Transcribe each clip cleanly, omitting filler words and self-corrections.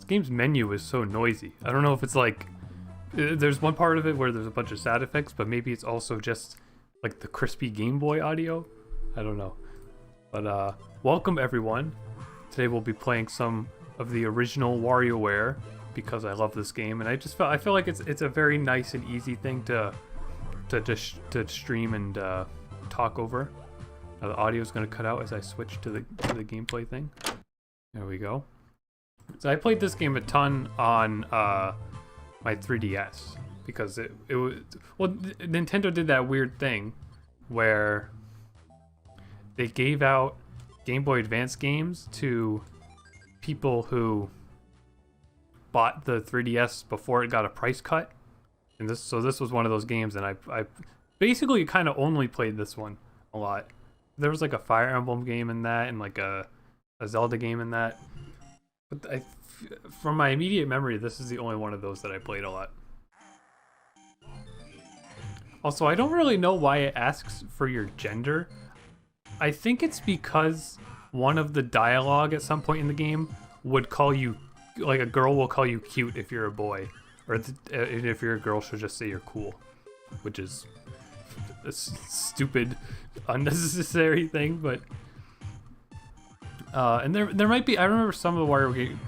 This game's menu is so noisy. I don't know if it's like... There's one part of it where there's a bunch of sound effects, but maybe it's also just like the crispy Game Boy audio. I don't know. But welcome everyone. Today we'll be playing some of the original WarioWare because I love this game, and I feel like it's a very nice and easy thing to stream and talk over. Now the audio is going to cut out as I switch to the gameplay thing. There we go. So I played this game a ton on my 3DS because it was, well, Nintendo did that weird thing where they gave out Game Boy Advance games to people who bought the 3DS before it got a price cut, and this was one of those games, and I basically kind of only played this one a lot. There was like a Fire Emblem game in that, and like a Zelda game in that, but from my immediate memory, this is the only one of those that I played a lot. Also, I don't really know why it asks for your gender. I think it's because one of the dialogue at some point in the game would call you, like a girl will call you cute if you're a boy, or if you're a girl, she'll just say you're cool, which is a stupid, unnecessary thing. But and there might be, I remember some of the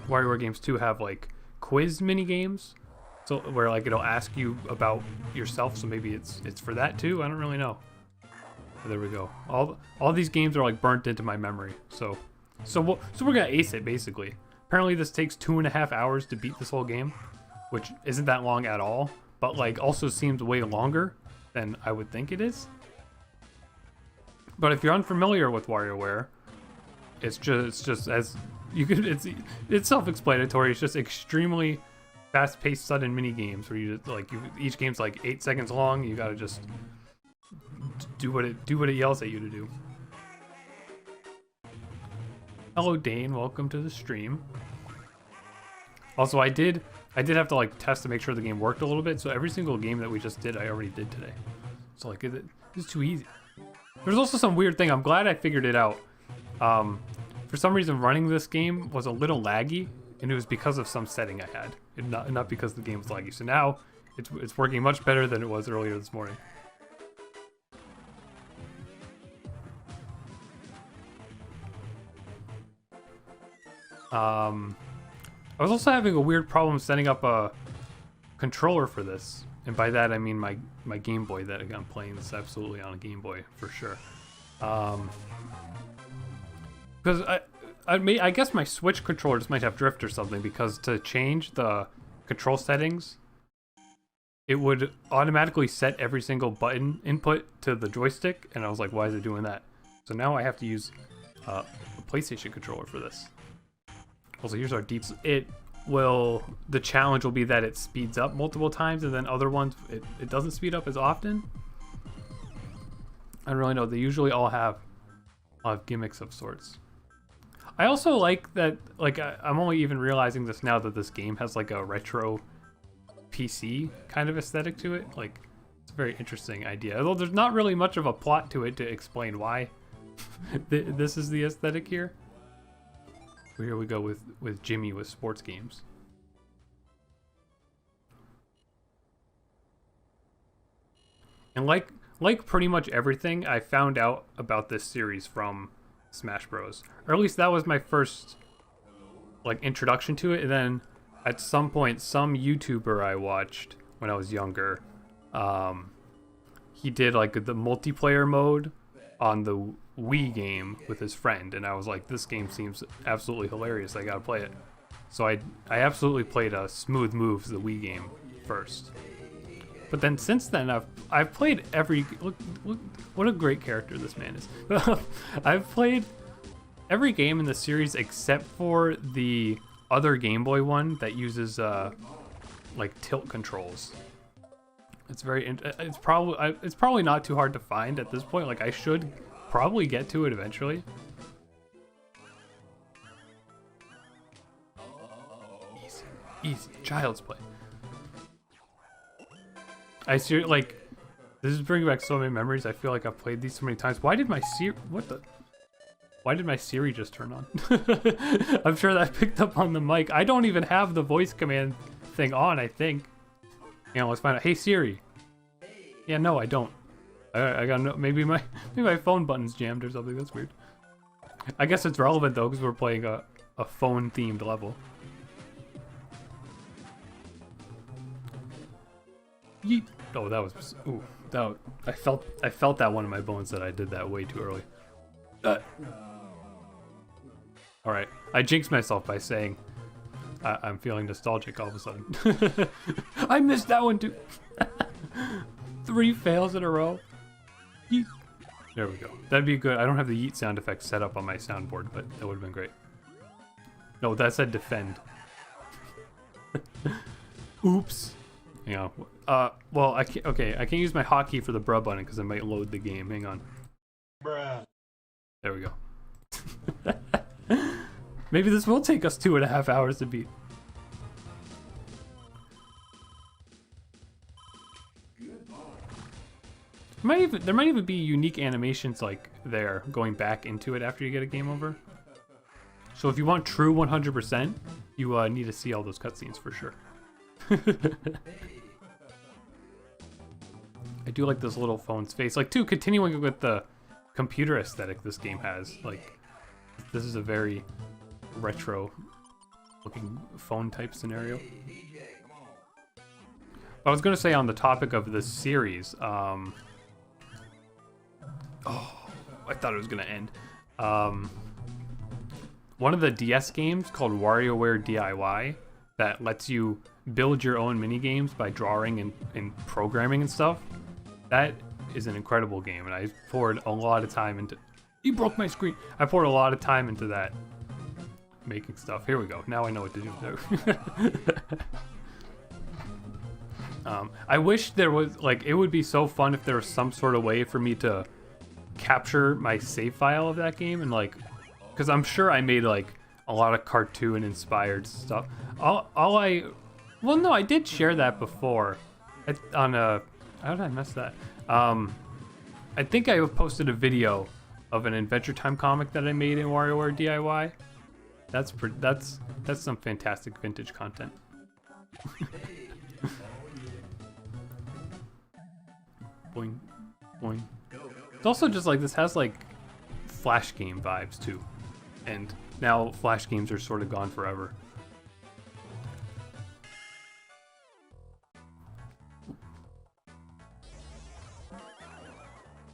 WarioWare games too have like quiz mini games, so where like it'll ask you about yourself. So maybe it's for that too. I don't really know. But there we go. All these games are like burnt into my memory. So we're gonna ace it basically. Apparently this takes 2.5 hours to beat this whole game, which isn't that long at all, but like also seems way longer than I would think it is. But if you're unfamiliar with WarioWare, it's just as you could, it's self-explanatory. It's just extremely fast-paced, sudden mini games where each game's like 8 seconds long. You gotta just do what it yells at you to do. Hello Dane, welcome to the stream. Also, I did have to like test to make sure the game worked a little bit. So every single game that we just did, I already did today. So like it's too easy. There's also some weird thing. I'm glad I figured it out. For some reason, running this game was a little laggy, and it was because of some setting I had, and not because the game was laggy. So now it's working much better than it was earlier this morning. I was also having a weird problem setting up a controller for this, and by that I mean my Game Boy that I'm playing. This is absolutely on a Game Boy for sure. Because I guess my Switch controller just might have drift or something, because to change the control settings, it would automatically set every single button input to the joystick, and I was like, why is it doing that? So now I have to use a PlayStation controller for this. Also, here's our deeps. The challenge will be that it speeds up multiple times, and then other ones it doesn't speed up as often. I don't really know. They usually all have gimmicks of sorts. I also like that, like, I'm only even realizing this now that this game has like a retro PC kind of aesthetic to it. Like, it's a very interesting idea. Although there's not really much of a plot to it to explain why this is the aesthetic here. Here we go with Jimmy with sports games. And like pretty much everything, I found out about this series from Smash Bros. Or at least that was my first like introduction to it. And then at some point, some YouTuber I watched when I was younger, he did like the multiplayer mode on the Wii game with his friend, and I was like, this game seems absolutely hilarious, I gotta play it. So I absolutely played Smooth Moves, the Wii game, first. But then since then I've played every look what a great character this man is. I've played every game in the series except for the other Game Boy one that uses like tilt controls. It's probably not too hard to find at this point. Like, I should probably get to it eventually. Easy, child's play. I see, like, this is bringing back so many memories. I feel like I've played these so many times. Why did my what the? Why did my Siri just turn on? I'm sure that picked up on the mic. I don't even have the voice command thing on, I think. You know, let's find out. Hey Siri. Yeah, no, I don't. I got no. Maybe my phone button's jammed or something. That's weird. I guess it's relevant though, because we're playing a phone themed level. Yeet. Oh, that was. Ooh, that. I felt that one in my bones that I did that way too early. All right, I jinxed myself by saying I'm feeling nostalgic all of a sudden. I missed that one too. 3 fails in a row. Yeet. There we go. That'd be good. I don't have the yeet sound effect set up on my soundboard, but that would have been great. No, that said defend. Oops. Hang on. Well, I can't. Okay, I can't use my hotkey for the bruh button because I might load the game. Hang on. Bruh. There we go. Maybe this will take us 2.5 hours to beat. There might even be unique animations like there going back into it after you get a game over. So if you want true 100%, you need to see all those cutscenes for sure. I do like this little phone's face. Like, too, continuing with the computer aesthetic this game has. Like, this is a very retro looking phone type scenario. But I was going to say on the topic of this series, oh, I thought it was going to end. One of the DS games called WarioWare DIY that lets you build your own mini games by drawing and programming and stuff. That is an incredible game, and I poured a lot of time into. You broke my screen. I poured a lot of time into that, making stuff. Here we go. Now I know what to do. I wish there was, like, it would be so fun if there was some sort of way for me to capture my save file of that game and, like, because I'm sure I made like a lot of cartoon inspired stuff. Well, no, I did share that before on a. How did I mess that? I think I posted a video of an Adventure Time comic that I made in WarioWare DIY. That's some fantastic vintage content. Boing, boing. It's also just like this has like Flash game vibes too, and now Flash games are sort of gone forever.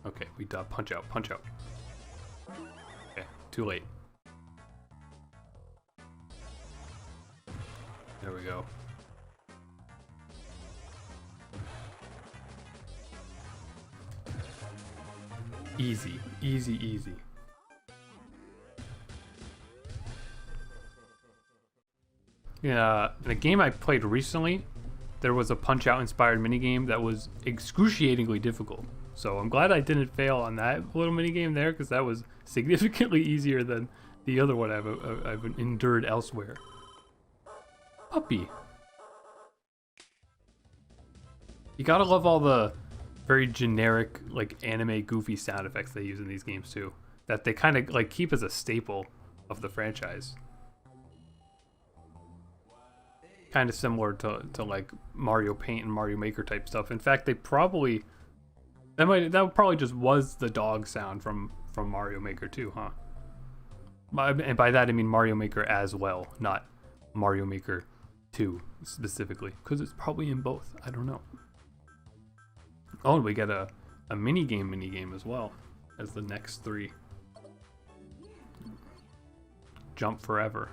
Okay, we punch out, punch out. Okay, too late. There we go. Easy, easy, easy. Yeah, in a game I played recently, there was a Punch-Out inspired minigame that was excruciatingly difficult. So I'm glad I didn't fail on that little minigame there, because that was significantly easier than the other one I've endured elsewhere. Puppy. You gotta love all the very generic, like, anime goofy sound effects they use in these games too, that they kind of like keep as a staple of the franchise. Kind of similar to like Mario Paint and Mario Maker type stuff. In fact, they probably that probably just was the dog sound from Mario Maker 2, huh? And by that I mean Mario Maker as well, not Mario Maker 2 specifically, because it's probably in both. I don't know. Oh, and we get a minigame as well as the next 3. Jump forever.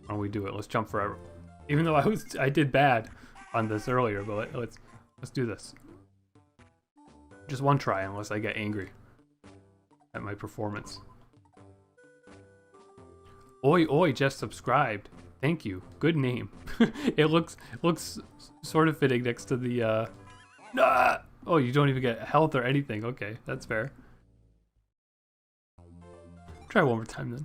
Why don't we do it? Let's jump forever. Even though I did bad on this earlier, but let's do this. Just one try, unless I get angry at my performance. Oi oi, just subscribed. Thank you. Good name. It looks sort of fitting next to the oh, you don't even get health or anything. Okay, that's fair. Try one more time then.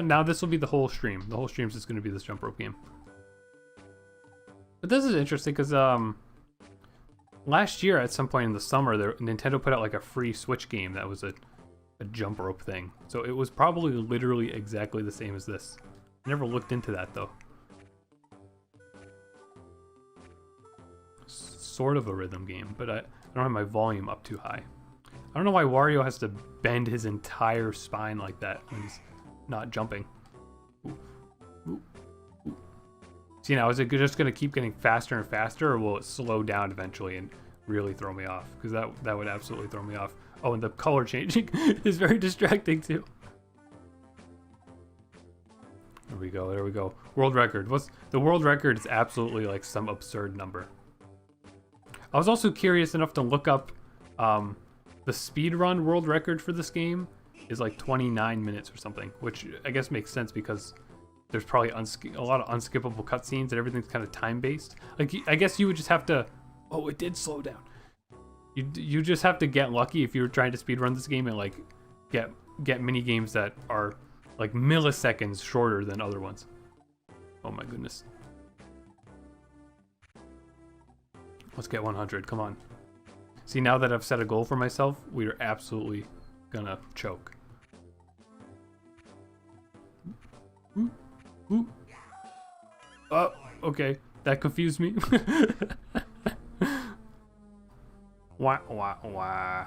Now this will be the whole stream. The whole stream's just going to be this jump rope game. But this is interesting because last year at some point in the summer, Nintendo put out like a free Switch game that was a a jump rope thing. So it was probably literally exactly the same as this. I never looked into that though. Sort of a rhythm game, but I don't have my volume up too high. I don't know why Wario has to bend his entire spine like that when he's not jumping. Ooh. Ooh. Ooh. See, now is it just going to keep getting faster and faster, or will it slow down eventually and really throw me off? Because that would absolutely throw me off. Oh, and the color changing is very distracting too. There we go, there we go. World record. What's the world record? Is absolutely like some absurd number. I was also curious enough to look up the speedrun world record for this game is like 29 minutes or something, which I guess makes sense because there's probably a lot of unskippable cutscenes and everything's kind of time-based. Like, I guess you would just have to... Oh, it did slow down. You just have to get lucky if you were trying to speedrun this game and like get mini games that are like milliseconds shorter than other ones. Oh my goodness. Let's get 100, come on. See, now that I've set a goal for myself, we are absolutely gonna choke. Ooh, ooh. Oh, okay, that confused me. Wah, wah, wah.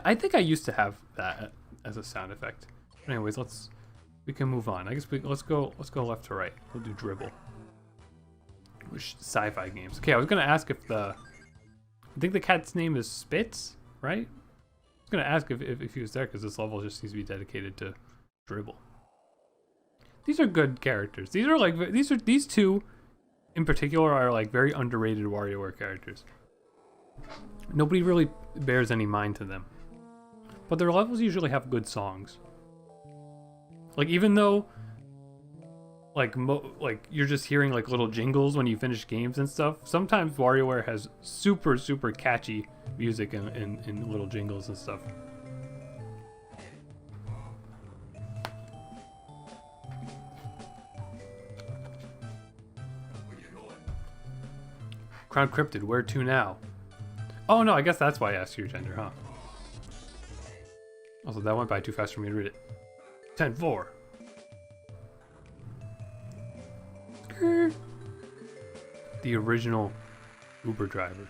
I think I used to have that as a sound effect. Anyways, we can move on. I guess let's go left to right. We'll do dribble. Sci-fi games. Okay, I was gonna ask if I think the cat's name is Spitz, right? I was gonna ask if he was there because this level just seems to be dedicated to dribble. These are good characters. These two in particular are like very underrated WarioWare characters. Nobody really bears any mind to them, but their levels usually have good songs. Like, even though like you're just hearing like little jingles when you finish games and stuff, sometimes WarioWare has super catchy music and little jingles and stuff. Crown Cryptid, where to now? Oh no, I guess that's why I asked your gender, huh? Also, that went by too fast for me to read it. 10-4. The original Uber drivers.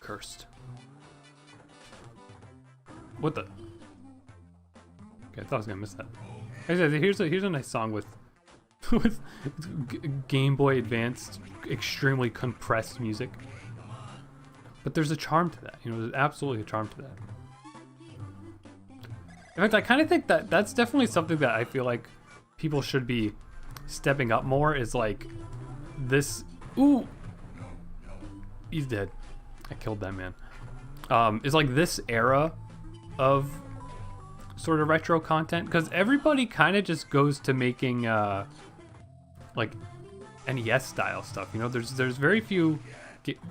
Cursed. What the? Okay, I thought I was gonna miss that. Here's a nice song with Game Boy Advanced, extremely compressed music. But there's a charm to that, you know. There's absolutely a charm to that. In fact, I kind of think that that's definitely something that I feel like people should be stepping up more. Is like this. Ooh, he's dead. I killed that man. Is like this era of sort of retro content, because everybody kind of just goes to making like NES style stuff. You know, there's very few.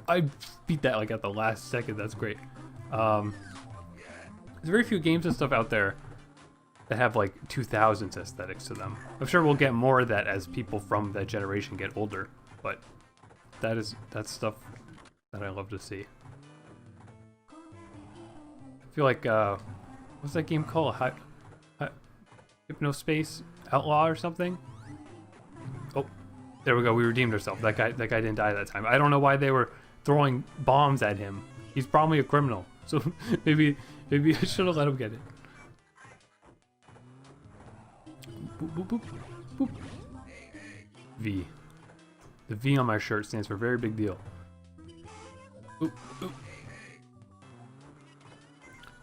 I beat that like at the last second. That's great. There's very few games and stuff out there that have like 2000s aesthetics to them. I'm sure we'll get more of that as people from that generation get older, but that's stuff that I love to see. I feel like what's that game called? Hypnospace Outlaw or something? Oh, there we go. We redeemed ourselves. That guy didn't die that time. I don't know why they were throwing bombs at him. He's probably a criminal, so maybe I should have let him get it. Boop, boop, boop, boop. V. The V on my shirt stands for very big deal. Oop, oop.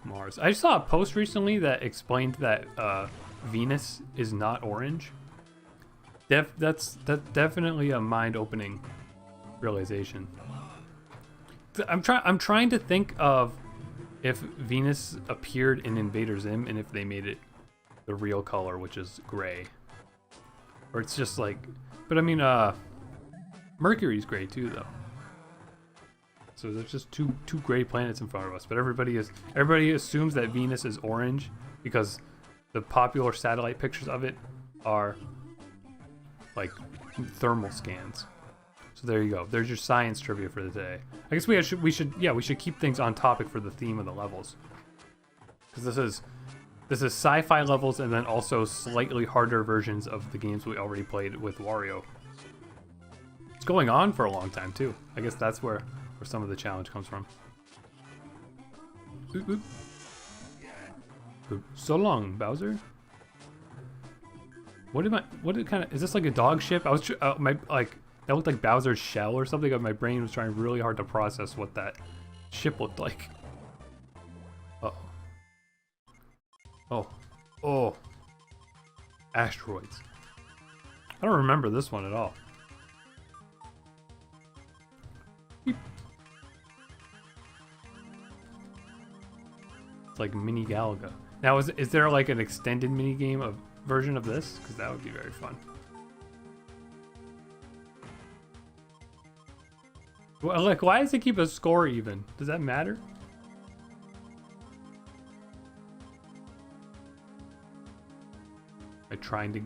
Mars. I saw a post recently that explained that Venus is not orange. That's definitely a mind-opening realization. I'm trying to think of if Venus appeared in Invader Zim and if they made it the real color, which is gray, or it's just like. But I mean, Mercury's gray too, though. So there's just two gray planets in front of us. But everybody assumes that Venus is orange because the popular satellite pictures of it are like thermal scans. So there you go. There's your science trivia for the day. I guess we should keep things on topic for the theme of the levels. Because this is sci-fi levels and then also slightly harder versions of the games we already played with Wario. It's going on for a long time too. I guess that's where some of the challenge comes from. Oop, oop. Oop. So long, Bowser. What kind of, is this like a dog ship? I was, that looked like Bowser's shell or something. My brain was trying really hard to process what that ship looked like. Uh-oh. Oh. Oh. Asteroids. I don't remember this one at all. Beep. It's like Mini Galaga. Now, is there like an extended mini game version of this? Because that would be very fun. Well, like, why does it keep a score even? Does that matter? Am I trying to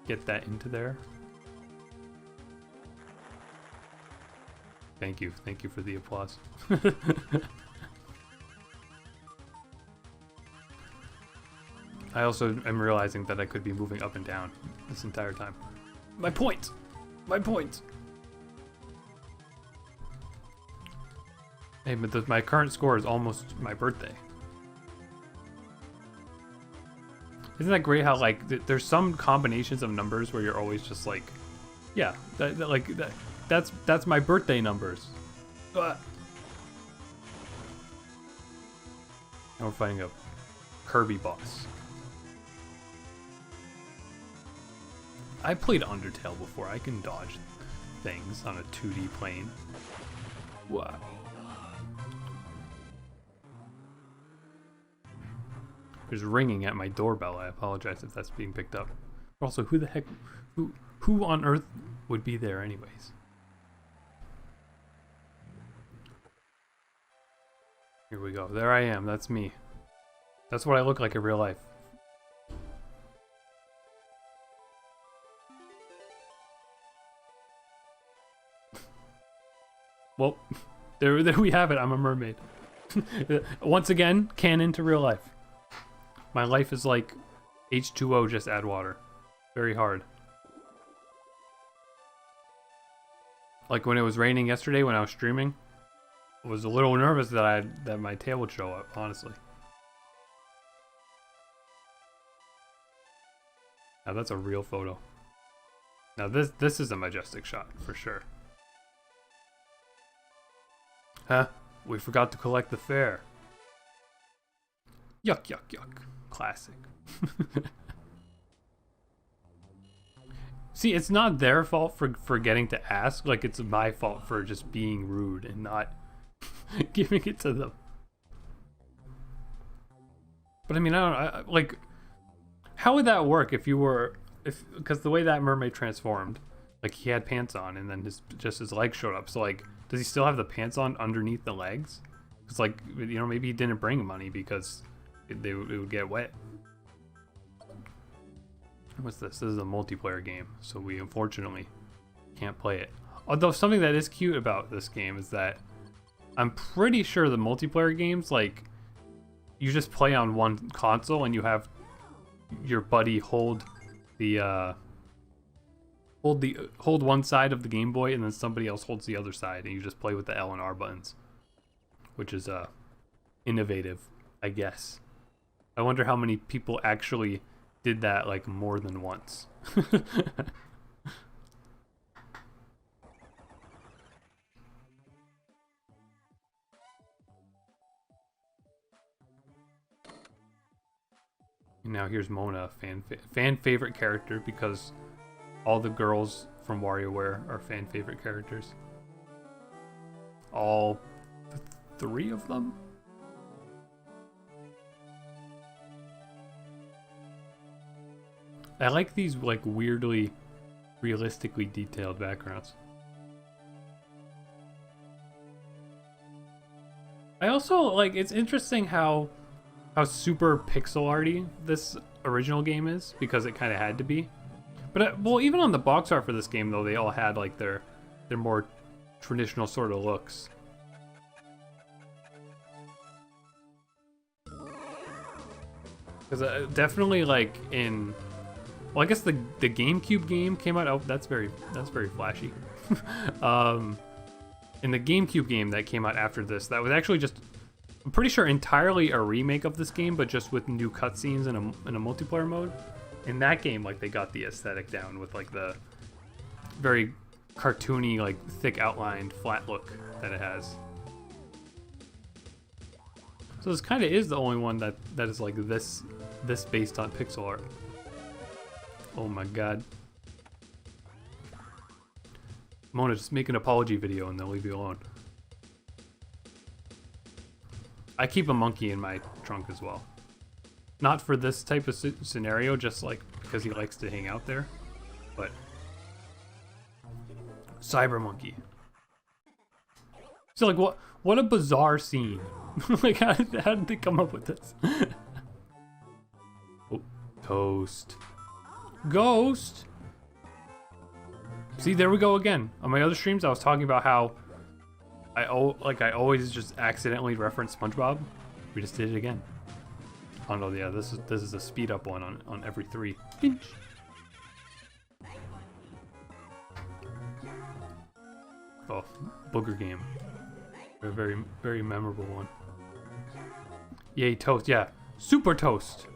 get that into there? Thank you for the applause. I also am realizing that I could be moving up and down this entire time. My point! My point! Hey, but my current score is almost my birthday. Isn't that great how, like, there's some combinations of numbers where you're always just like, yeah, that's my birthday numbers. Now we're fighting a Kirby boss. I played Undertale before. I can dodge things on a 2D plane. Wow. There's ringing at my doorbell. I apologize if that's being picked up. Also, who the heck, who on earth would be there anyways? Here we go. There I am. That's me. That's what I look like in real life. Well, there we have it. I'm a mermaid. Once again, canon to real life. My life is like H2O, just add water. Very hard. Like when it was raining yesterday when I was streaming, I was a little nervous that my tail would show up, honestly. Now that's a real photo. Now this is a majestic shot for sure. Huh? We forgot to collect the fare. Yuck, yuck, yuck. Classic. See, it's not their fault for forgetting to ask. Like, it's my fault for just being rude and not giving it to them. But I mean, I don't know. Like, how would that work if you were... Because the way that mermaid transformed, like, he had pants on and then his legs showed up. So, like, does he still have the pants on underneath the legs? Because, like, you know, maybe he didn't bring money because... it would get wet. What's this? This is a multiplayer game, so we unfortunately can't play it. Although something that is cute about this game is that I'm pretty sure the multiplayer games, like, you just play on one console and you have your buddy hold one side of the Game Boy and then somebody else holds the other side and you just play with the L and R buttons, which is innovative, I guess. I wonder how many people actually did that, like, more than once. And now here's Mona, fan favorite character, because all the girls from WarioWare are fan favorite characters. All 3 of them? I like these, like, weirdly, realistically detailed backgrounds. I also, like, it's interesting how how super pixel arty this original game is, because it kind of had to be. But well, even on the box art for this game though, they all had like their more traditional sort of looks. Because definitely like in, well, I guess the GameCube game came out. Oh, that's very flashy. In the GameCube game that came out after this, that was actually just, I'm pretty sure, entirely a remake of this game, but just with new cutscenes in a multiplayer mode. In that game, like, they got the aesthetic down with like the very cartoony, like thick outlined flat look that it has. So this kind of is the only one that is like this based on pixel art. Oh my god. Mona, just make an apology video and they'll leave you alone. I keep a monkey in my trunk as well. Not for this type of scenario, just like because he likes to hang out there. But Cyber Monkey. So like what a bizarre scene. Like how did they come up with this? Oh, toast. Ghost. See, there we go again. On my other streams, I was talking about how I always just accidentally reference SpongeBob. We just did it again. Oh no, yeah, this is a speed up one on every 3. Pinch. Oh, booger game. A very memorable one. Yay, toast, yeah. Super toast.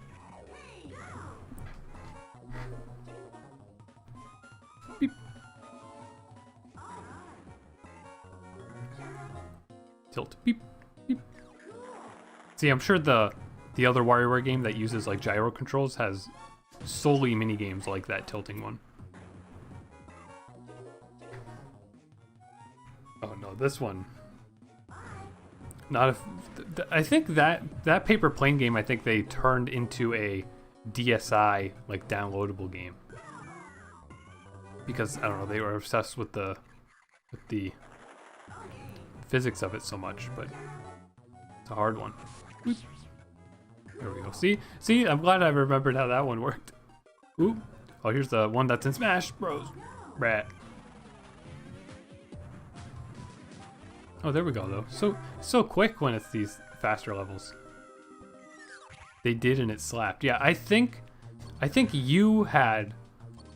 Beep. Tilt. Beep. Beep. See, I'm sure the other WarioWare game that uses like gyro controls has solely mini games like that tilting one. Oh no, this one. Not if I think that paper plane game, I think they turned into a DSi like downloadable game, because I don't know, they were obsessed with the physics of it so much. But it's a hard one. There we go. See, I'm glad I remembered how that one worked. Ooh. Oh, here's the one that's in Smash Bros. Rat. Oh, there we go though. So quick when it's these faster levels. They did, and it slapped. Yeah, I think you had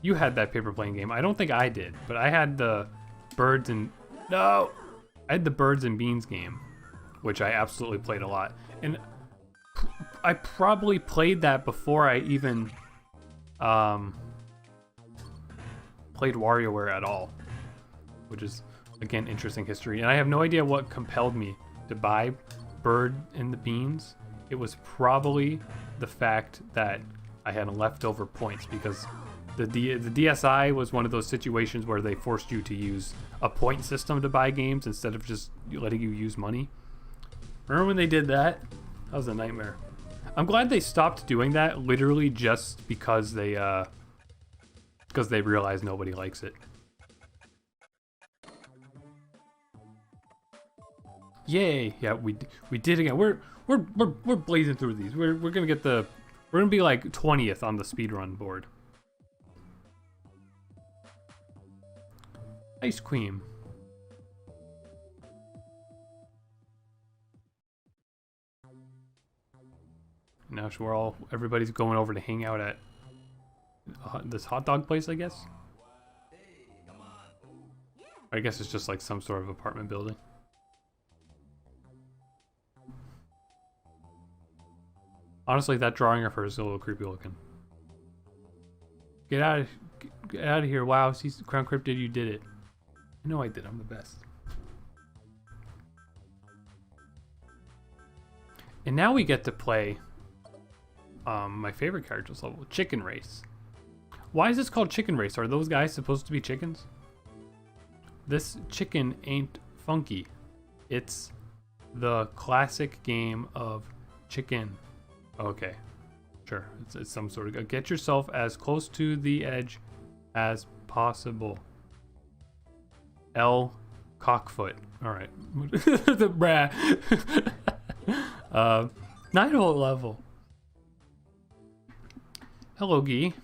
that paper plane game. I don't think I did, but I had the birds and I had the birds and beans game, which I absolutely played a lot. And I probably played that before I even played WarioWare at all, which is, again, interesting history. And I have no idea what compelled me to buy Bird and the Beans. It was probably the fact that I had leftover points, because the DSi was one of those situations where they forced you to use a point system to buy games instead of just letting you use money. Remember when they did that? That was a nightmare. I'm glad they stopped doing that, literally just because they realized nobody likes it. Yay! Yeah, we did again. We're blazing through these. We're gonna be like 20th on the speedrun board. Ice cream. Now everybody's going over to hang out at this hot dog place, I guess. I guess it's just like some sort of apartment building. Honestly, that drawing of her is a little creepy looking. Get out of here! Wow, see, Crown Cryptid, you did it. I know I did. I'm the best. And now we get to play my favorite character's level, Chicken Race. Why is this called Chicken Race? Are those guys supposed to be chickens? This chicken ain't funky. It's the classic game of chicken. Okay, sure. It's some sort of... Get yourself as close to the edge as possible. L. Cockfoot. All right. The brah. 9-volt level. Hello, Gee.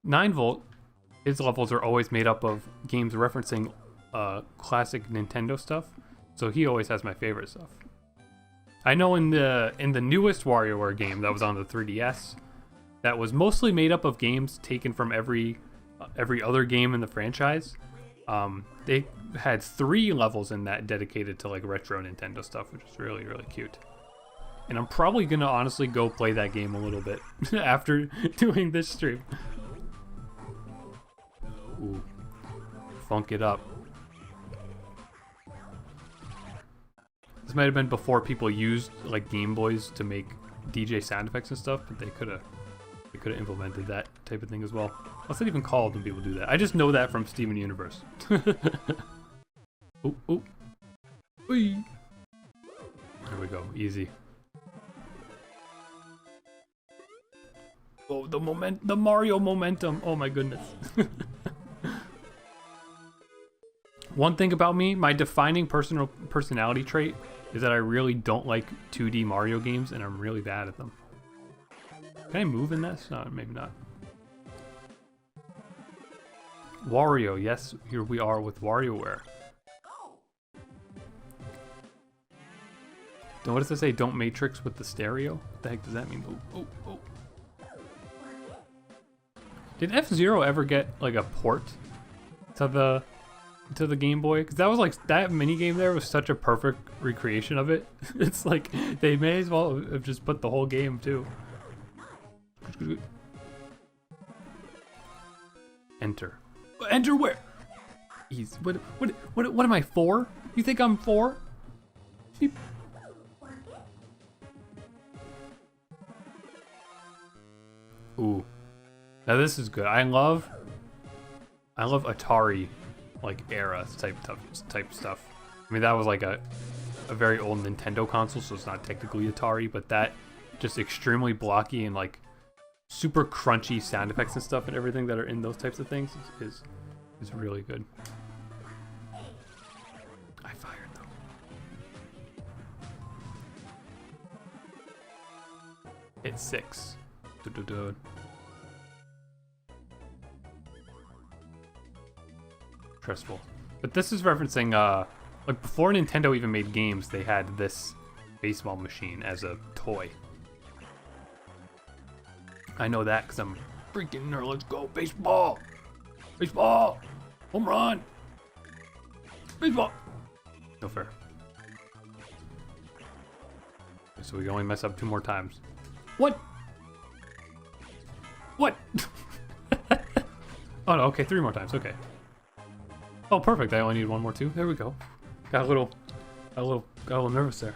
9-volt. His levels are always made up of games referencing classic Nintendo stuff, so he always has my favorite stuff. I know in the newest WarioWare game that was on the 3DS, that was mostly made up of games taken from every other game in the franchise. They had 3 levels in that dedicated to like retro Nintendo stuff, which is really, really cute. And I'm probably gonna honestly go play that game a little bit after doing this stream. Ooh. Funk it up. This might have been before people used like Game Boys to make DJ sound effects and stuff, but they could have implemented that type of thing as well. What's that even called when people do that? I just know that from Steven Universe. Ooh, ooh. Whee. There we go, easy. Oh, the Mario momentum. Oh my goodness. One thing about me, my defining personality trait is that I really don't like 2D Mario games, and I'm really bad at them. Can I move in this? No, maybe not. Wario, yes, here we are with WarioWare. Then what does it say? Don't matrix with the stereo? What the heck does that mean? Oh, oh, oh. Did F-Zero ever get like a port to the Game Boy? Because that was like, that minigame there was such a perfect recreation of it. It's like they may as well have just put the whole game too. Enter. Enter where? Easy. What am I, 4? You think I'm 4? Sheep. Ooh. Now this is good. I love Atari like era type stuff. I mean, that was like a very old Nintendo console, so it's not technically Atari, but that just extremely blocky and like super crunchy sound effects and stuff and everything that are in those types of things is really good. I fired though. Hit 6. Stressful. But this is referencing like before Nintendo even made games, they had this baseball machine as a toy. I know that because I'm freaking nerd. Let's go baseball, baseball, home run, baseball. No fair. So we can only mess up 2 more times. What? What? Oh no, okay, 3 more times, okay. Oh, perfect, I only need 1 more too. There we go. Got a little nervous there.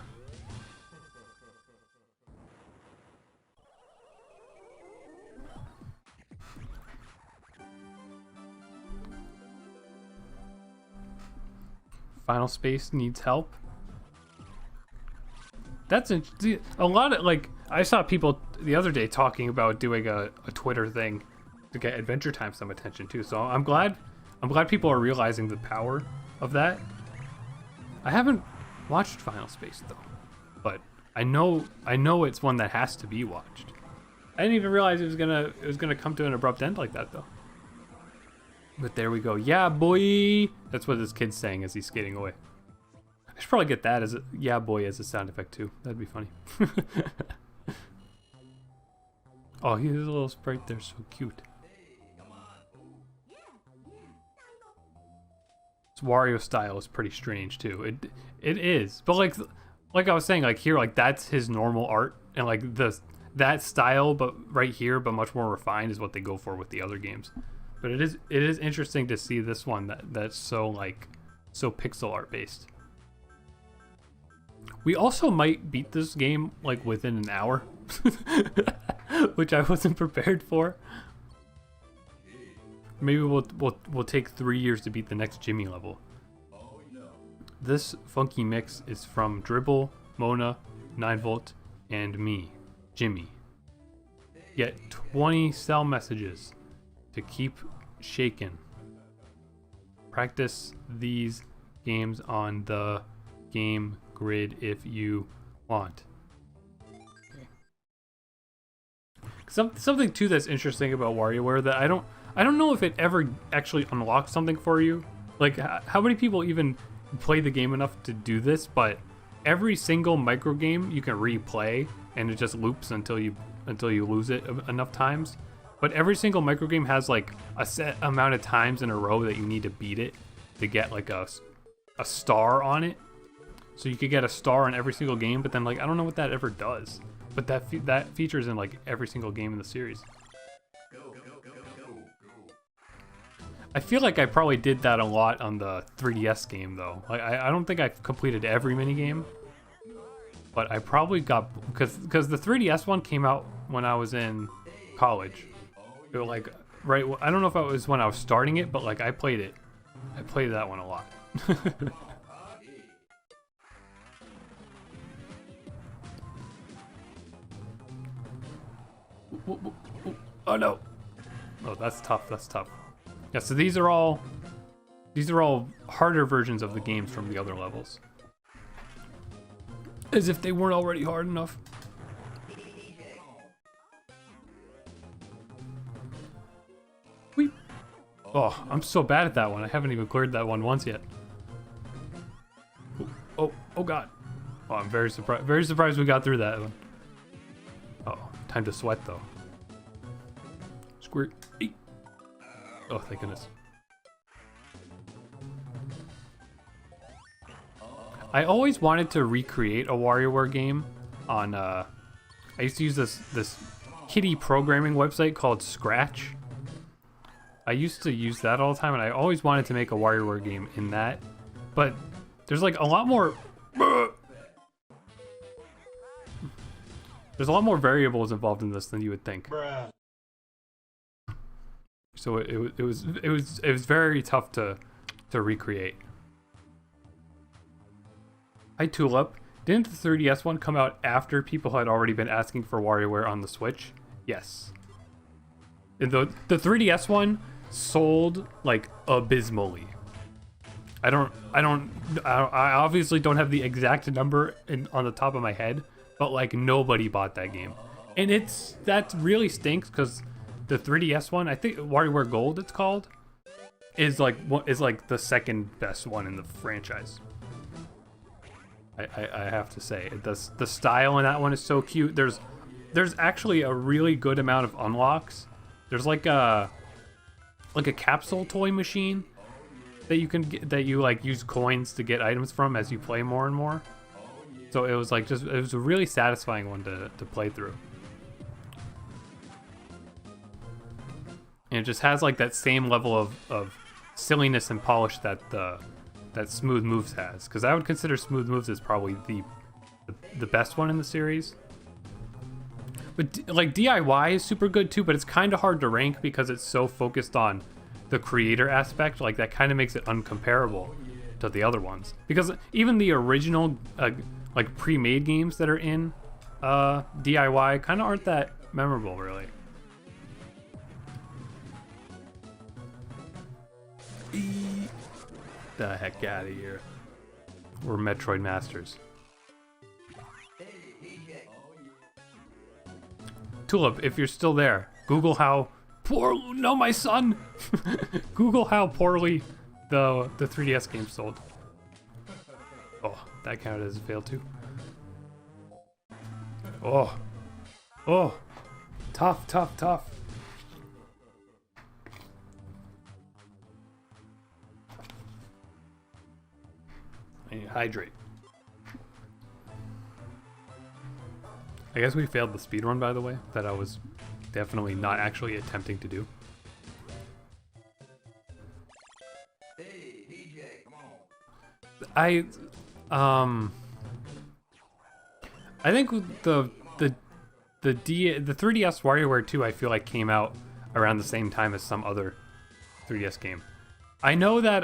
Final Space needs help. That's a lot of, like, I saw people the other day talking about doing a Twitter thing to get Adventure Time some attention too. So I'm glad people are realizing the power of that. I haven't watched Final Space though, but I know it's one that has to be watched. I didn't even realize it was gonna come to an abrupt end like that though. But there we go. Yeah, boy. That's what this kid's saying as he's skating away. I should probably get that as a yeah, boy as a sound effect too. That'd be funny. Oh, he's a little sprite there, so cute. This Wario style is pretty strange too. It is, but like I was saying, like here, like that's his normal art, and like that style, but right here, but much more refined, is what they go for with the other games. But it is interesting to see this one that's so pixel art based. We also might beat this game like within an hour, which I wasn't prepared for. Maybe we'll take 3 years to beat the next Jimmy level. This funky mix is from Dribble, Mona, 9-volt, and me, Jimmy. Get 20 cell messages to keep shaking. Practice these games on the game grid if you want. something too that's interesting about WarioWare that I don't know if it ever actually unlocks something for you. Like, how many people even play the game enough to do this? But every single micro game you can replay, and it just loops until you lose it enough times. But every single micro game has like a set amount of times in a row that you need to beat it to get like a star on it. So you could get a star on every single game, but then like I don't know what that ever does. But that features in like every single game in the series. I feel like I probably did that a lot on the 3DS game though. Like I don't think I've completed every minigame, but I probably got because the 3DS one came out when I was in college. It was like right. I don't know if it was when I was starting it, but like I played it. I played that one a lot. Oh no! Oh, that's tough. That's tough. Yeah, so these are all harder versions of the games from the other levels. As if they weren't already hard enough. Whee! Oh, I'm so bad at that one. I haven't even cleared that one once yet. Oh god. Oh, I'm very surprised. Very surprised we got through that one. Oh, time to sweat though. Squirt. Eat. Oh, thank goodness. I always wanted to recreate a WarioWare game on I used to use this kiddie programming website called Scratch. I used to use that all the time, and I always wanted to make a WarioWare game in that. But there's like a lot more there's a lot more variables involved in this than you would think. Bruh. So it was very tough to recreate. Hi Tulip. Didn't the 3DS one come out after people had already been asking for WarioWare on the Switch? Yes. And the 3DS one sold like abysmally. I obviously don't have the exact number on the top of my head, but like nobody bought that game. And that really stinks because the 3DS one, I think WarioWare Gold it's called, is like the second best one in the franchise. I have to say, the style in that one is so cute. There's actually a really good amount of unlocks. There's like a capsule toy machine that you can get, that you like use coins to get items from as you play more and more. So it was like it was a really satisfying one to play through. And it just has like that same level of silliness and polish that Smooth Moves has, because I would consider Smooth Moves as probably the best one in the series. But like DIY is super good too, but it's kind of hard to rank because it's so focused on the creator aspect. Like that kind of makes it uncomparable to the other ones, because even the original like pre-made games that are in DIY kind of aren't that memorable really. The heck out of here. We're Metroid Masters. Tulip, if you're still there, Google how my son! Google how poorly the 3DS game sold. Oh, that counted as a fail too. Oh, tough. I need to hydrate. I guess we failed the speedrun, by the way, that I was definitely not actually attempting to do. Hey, DJ, come on. I think the 3DS WarioWare 2 I feel like came out around the same time as some other 3DS game. I know that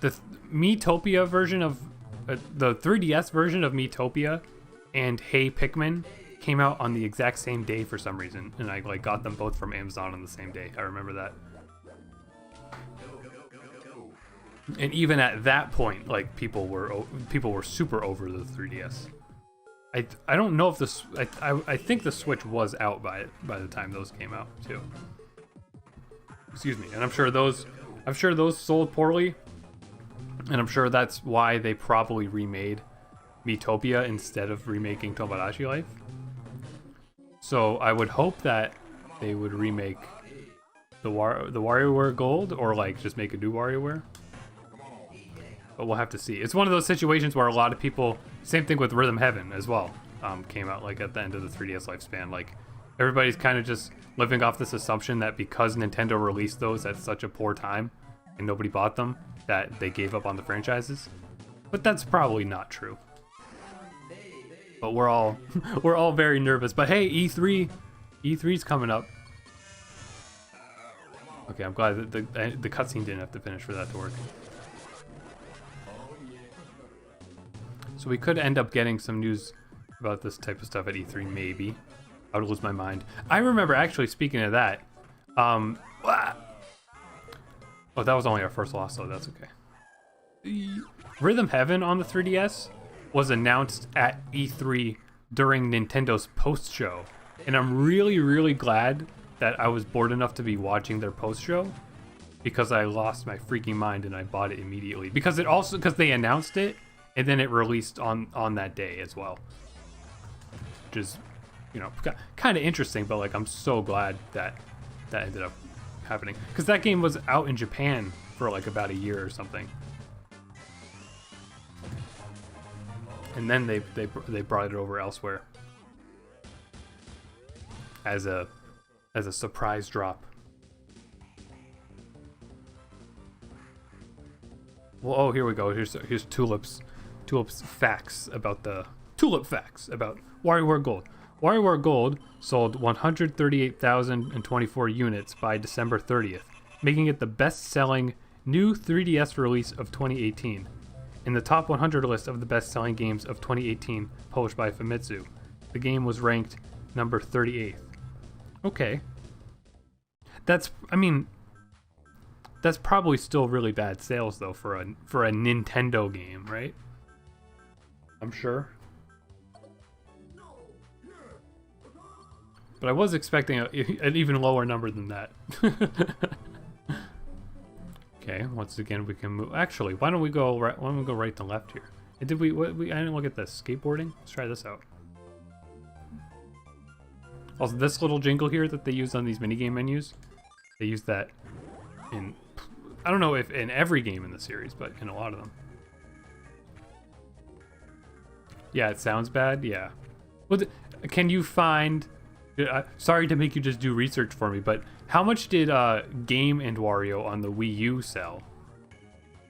the Miitopia version of the 3DS version of Miitopia and Hey Pikmin came out on the exact same day for some reason, and I like got them both from Amazon on the same day. I remember that. And even at that point, like people were super over the 3DS. I don't know if this I think the Switch was out by the time those came out too. Excuse me, and I'm sure those sold poorly, and I'm sure that's why they probably remade Miitopia instead of remaking Tomodachi Life. So I would hope that they would remake the WarioWare Gold, or like just make a new WarioWare. But we'll have to see. It's one of those situations where a lot of people, same thing with Rhythm Heaven as well, came out like at the end of the 3DS lifespan. Like everybody's kind of just living off this assumption that because Nintendo released those at such a poor time and nobody bought them, that they gave up on the franchises. But that's probably not true. But we're all we're all very nervous. But hey, E3's coming up. Okay, I'm glad that the cutscene didn't have to finish for that to work. So we could end up getting some news about this type of stuff at E3, maybe. I would lose my mind. I remember actually, speaking of that, oh, that was only our first loss, so that's okay. Rhythm Heaven on the 3DS was announced at E3 during Nintendo's post-show. And I'm really, really glad that I was bored enough to be watching their post-show, because I lost my freaking mind and I bought it immediately. Because they announced it, and then it released on that day as well. Which is, you know, kind of interesting, but like I'm so glad that ended up happening. Because that game was out in Japan for like about a year or something. And then they brought it over elsewhere as a surprise drop. Well, oh, here we go. Here's Tulip's facts about WarioWare Gold. WarioWare Gold sold 138,024 units by December 30th, making it the best-selling new 3DS release of 2018. In the top 100 list of the best-selling games of 2018, published by Famitsu, the game was ranked number 38th. Okay. That's probably still really bad sales though for a Nintendo game, right? I'm sure. But I was expecting an even lower number than that. Okay, once again we can move. Actually, why don't we go right to left here? And did we I didn't look at this skateboarding. Let's try this out. Also, this little jingle here that they use on these minigame menus, they use that in, I don't know if in every game in the series, but in a lot of them. Yeah, it sounds bad. Yeah. Well, can you find? Sorry to make you just do research for me, but how much did Game and Wario on the Wii U sell?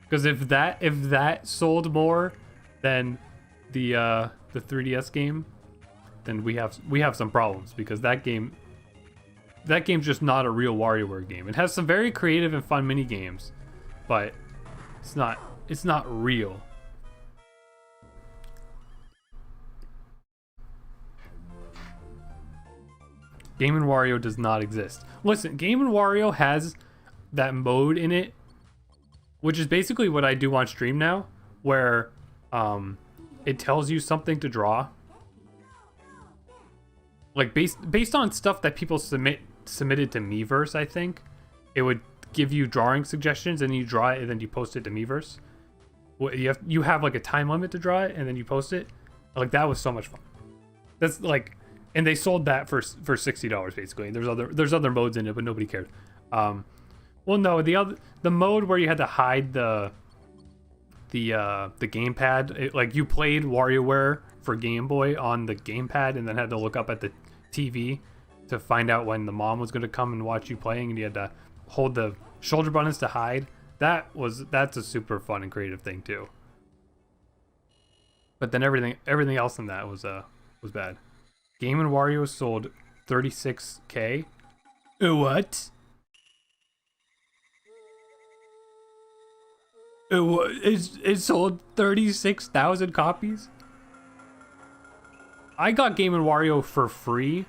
Because if that sold more than the 3DS game, then we have some problems, because that game's just not a real WarioWare game. It has some very creative and fun mini games, but it's not real. Game & Wario does not exist. Listen, Game & Wario has that mode in it, which is basically what I do on stream now, where it tells you something to draw. Like based on stuff that people submitted to Miiverse, I think it would give you drawing suggestions, and you draw it, and then you post it to Miiverse. You have like a time limit to draw it, and then you post it. Like, that was so much fun. That's like. And they sold that for $60 basically. There's other modes in it, but nobody cared. Well, no, the mode where you had to hide the gamepad, like you played WarioWare for Game Boy on the gamepad, and then had to look up at the TV to find out when the mom was going to come and watch you playing, and you had to hold the shoulder buttons to hide. That's a super fun and creative thing too. But then everything else in that was bad. Game & Wario sold 36K. What? It sold 36,000 copies? I got Game & Wario for free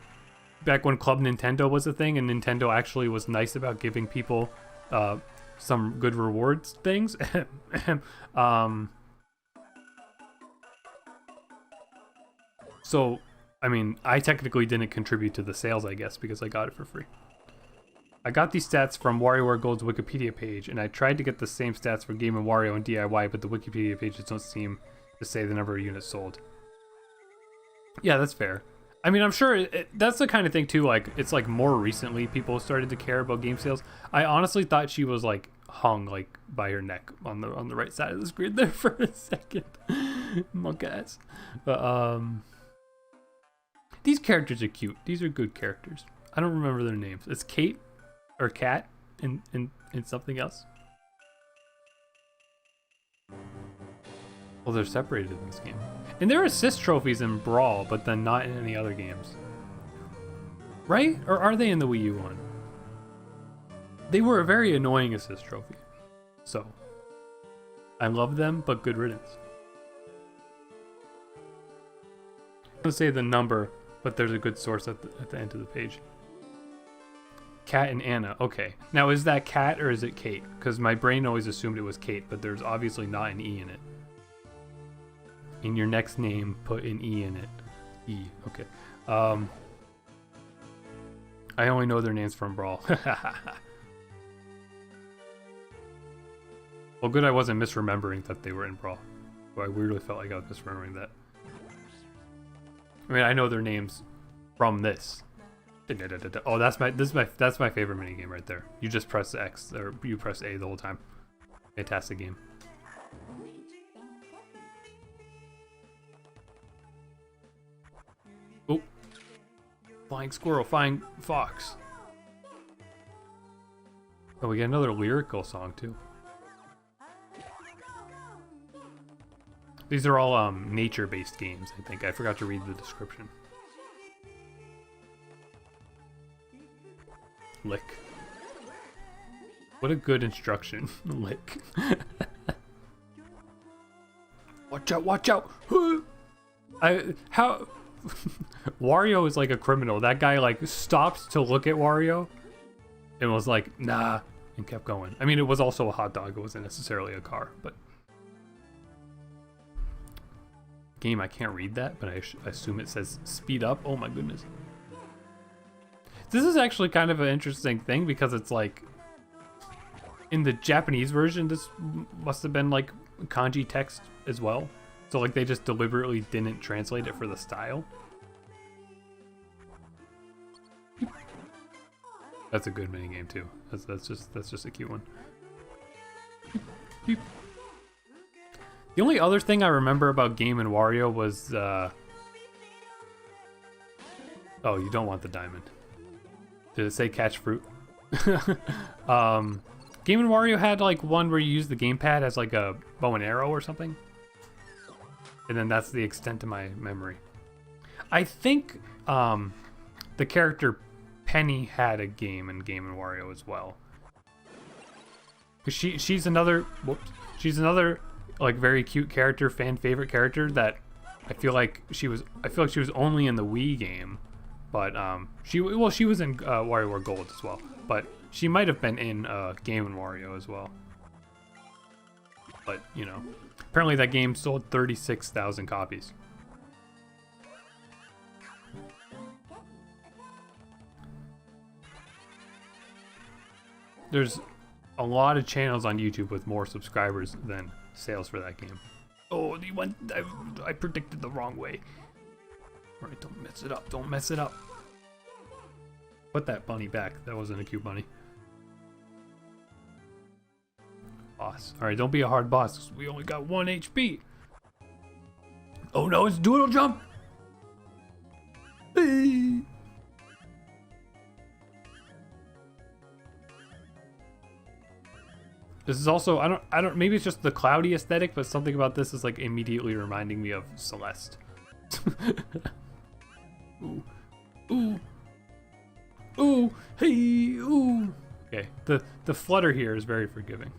back when Club Nintendo was a thing, and Nintendo actually was nice about giving people some good rewards things. So, I mean, I technically didn't contribute to the sales, I guess, because I got it for free. I got these stats from WarioWare Gold's Wikipedia page, and I tried to get the same stats for Game & Wario and DIY, but the Wikipedia pages don't seem to say the number of units sold. Yeah, that's fair. I mean, I'm sure that's the kind of thing, too, like, it's like more recently people started to care about game sales. I honestly thought she was, like, hung, like, by her neck on the right side of the screen there for a second. Monk ass. But, these characters are cute. These are good characters. I don't remember their names. It's Kate or Cat in something else. Well, they're separated in this game. And there are assist trophies in Brawl, but then not in any other games. Right? Or are they in the Wii U one? They were a very annoying assist trophy. So, I love them, but good riddance. I'm gonna say the number, but there's a good source at the end of the page. Kat and Anna. Okay. Now, is that Kat or is it Kate? Because my brain always assumed it was Kate, but there's obviously not an E in it. In your next name, put an E in it. E. Okay. I only know their names from Brawl. Well, good I wasn't misremembering that they were in Brawl. But I weirdly felt like I was misremembering that. I mean, I know their names from this. Oh, that's my favorite minigame right there. You just press X or you press A the whole time. Fantastic game. Oh, flying squirrel, flying fox. Oh, we get another lyrical song too. These are all nature-based games, I think. I forgot to read the description. Lick. What a good instruction. Lick. Watch out, watch out! How... Wario is like a criminal. That guy like stopped to look at Wario and was like, nah, and kept going. I mean, it was also a hot dog. It wasn't necessarily a car, but... Game, I can't read that, but I assume it says speed up. Oh my goodness. This is actually kind of an interesting thing because it's like in the Japanese version, this must have been like kanji text as well. So like they just deliberately didn't translate it for the style. That's a good minigame too. That's just a cute one. The only other thing I remember about Game & Wario was, oh, you don't want the diamond. Did it say catch fruit? Game & Wario had like one where you use the gamepad as like a bow and arrow or something. And then that's the extent of my memory. I think the character Penny had a game in Game & Wario as well. Cause she's another, she's another like very cute character, fan favorite character that I feel like she was only in the Wii game, but she was in WarioWare Gold as well, but she might have been in Game & Wario as well. But you know, apparently that game sold 36,000 copies. There's a lot of channels on YouTube with more subscribers than sales for that game. Oh, the one I predicted the wrong way. Alright, don't mess it up. Don't mess it up. Put that bunny back. That wasn't a cute bunny. Boss. Alright, don't be a hard boss, 'cause we only got 1 HP. Oh no, it's Doodle Jump! Hey. This is also, I don't, maybe it's just the cloudy aesthetic, but something about this is like immediately reminding me of Celeste. Ooh. Ooh. Ooh. Hey. Ooh. Okay. The flutter here is very forgiving.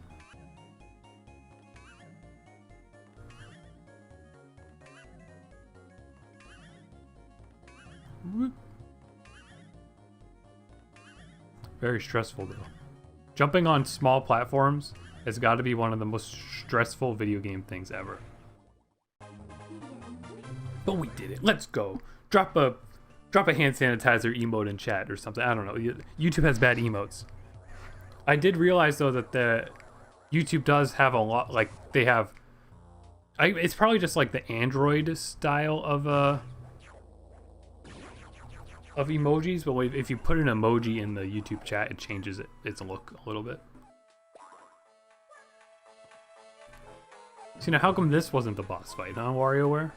Very stressful though. Jumping on small platforms has got to be one of the most stressful video game things ever. But we did it. Let's go. Drop a hand sanitizer emote in chat or something. I don't know. YouTube has bad emotes. I did realize though that the YouTube does have a lot, like they have. It's probably just like the Android style of emojis, but if you put an emoji in the YouTube chat, it changes its look a little bit. So now, how come this wasn't the boss fight, huh, WarioWare?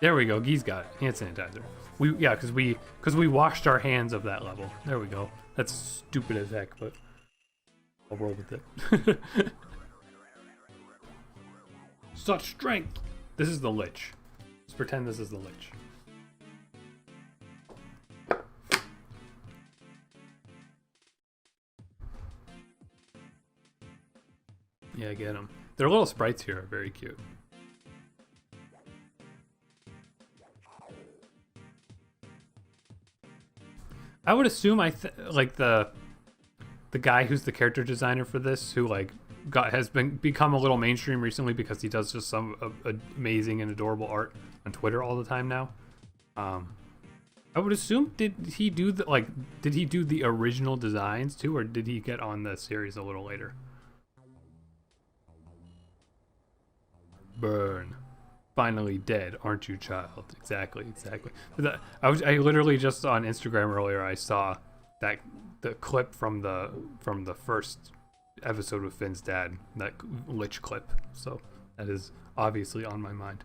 There we go. Gee's got it. Hand sanitizer. Because we washed our hands of that level. There we go. That's stupid as heck, but I'll roll with it. Such strength. This is the Lich. Let's pretend this is the Lich. Yeah, get them. Their little sprites here are very cute. I would assume like the guy who's the character designer for this, who like has become a little mainstream recently because he does just some amazing and adorable art on Twitter all the time now. I would assume did he do the original designs too, or did he get on the series a little later? Burn. Finally dead, aren't you, child? Exactly. I literally just on Instagram earlier, I saw the clip from the first episode with Finn's dad, that Lich clip. So that is obviously on my mind.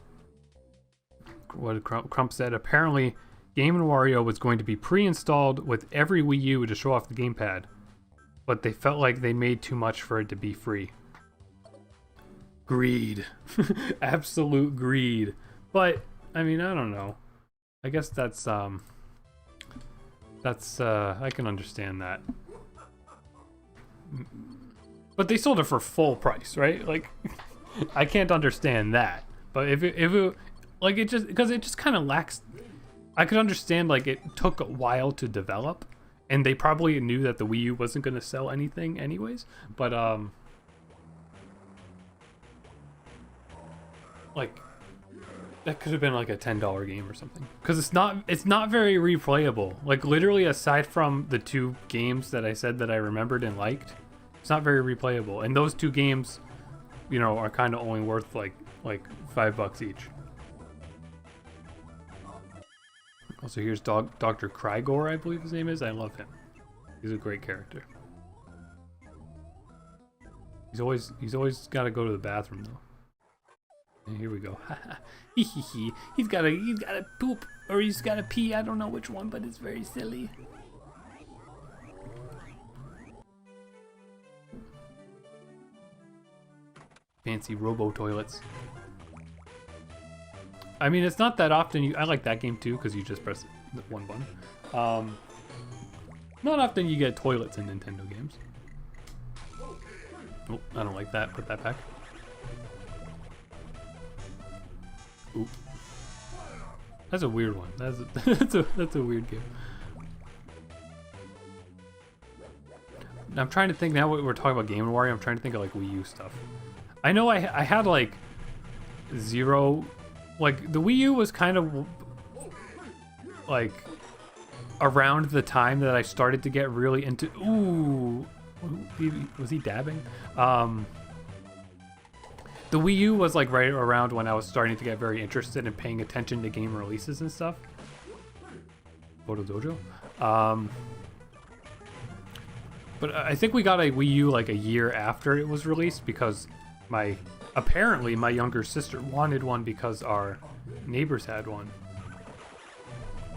What Crump said, apparently Game & Wario was going to be pre-installed with every Wii U to show off the gamepad, but they felt like they made too much for it to be free. Greed. Absolute greed. But I mean, I don't know. I guess that's I can understand that. But they sold it for full price, right? Like I can't understand that. But if it like it just kind of lacks. I could understand like it took a while to develop, and they probably knew that the Wii U wasn't going to sell anything anyways, but like that could have been like a $10 game or something, because it's not very replayable. Like literally, aside from the two games that I said that I remembered and liked, it's not very replayable. And those two games, you know, are kind of only worth like $5 each. Also, here's Dr. Krygor, I believe his name is. I love him. He's a great character. He's always got to go to the bathroom though. And here we go. He's got to poop, or he's got to pee. I don't know which one, but it's very silly. Fancy robo toilets. I mean, it's not that often I like that game too, because you just press the one button. Not often you get toilets in Nintendo games. Oh, I don't like that. Put that back. Oop. That's a weird one. That's a weird game. I'm trying to think now. What we're talking about Game & Wario, I'm trying to think of like Wii U stuff. I know I had like zero. Like the Wii U was kind of like around the time that I started to get really into. Ooh, was he dabbing? The Wii U was like right around when I was starting to get very interested in paying attention to game releases and stuff. Photo Dojo. But I think we got a Wii U like a year after it was released, because apparently my younger sister wanted one because our neighbors had one.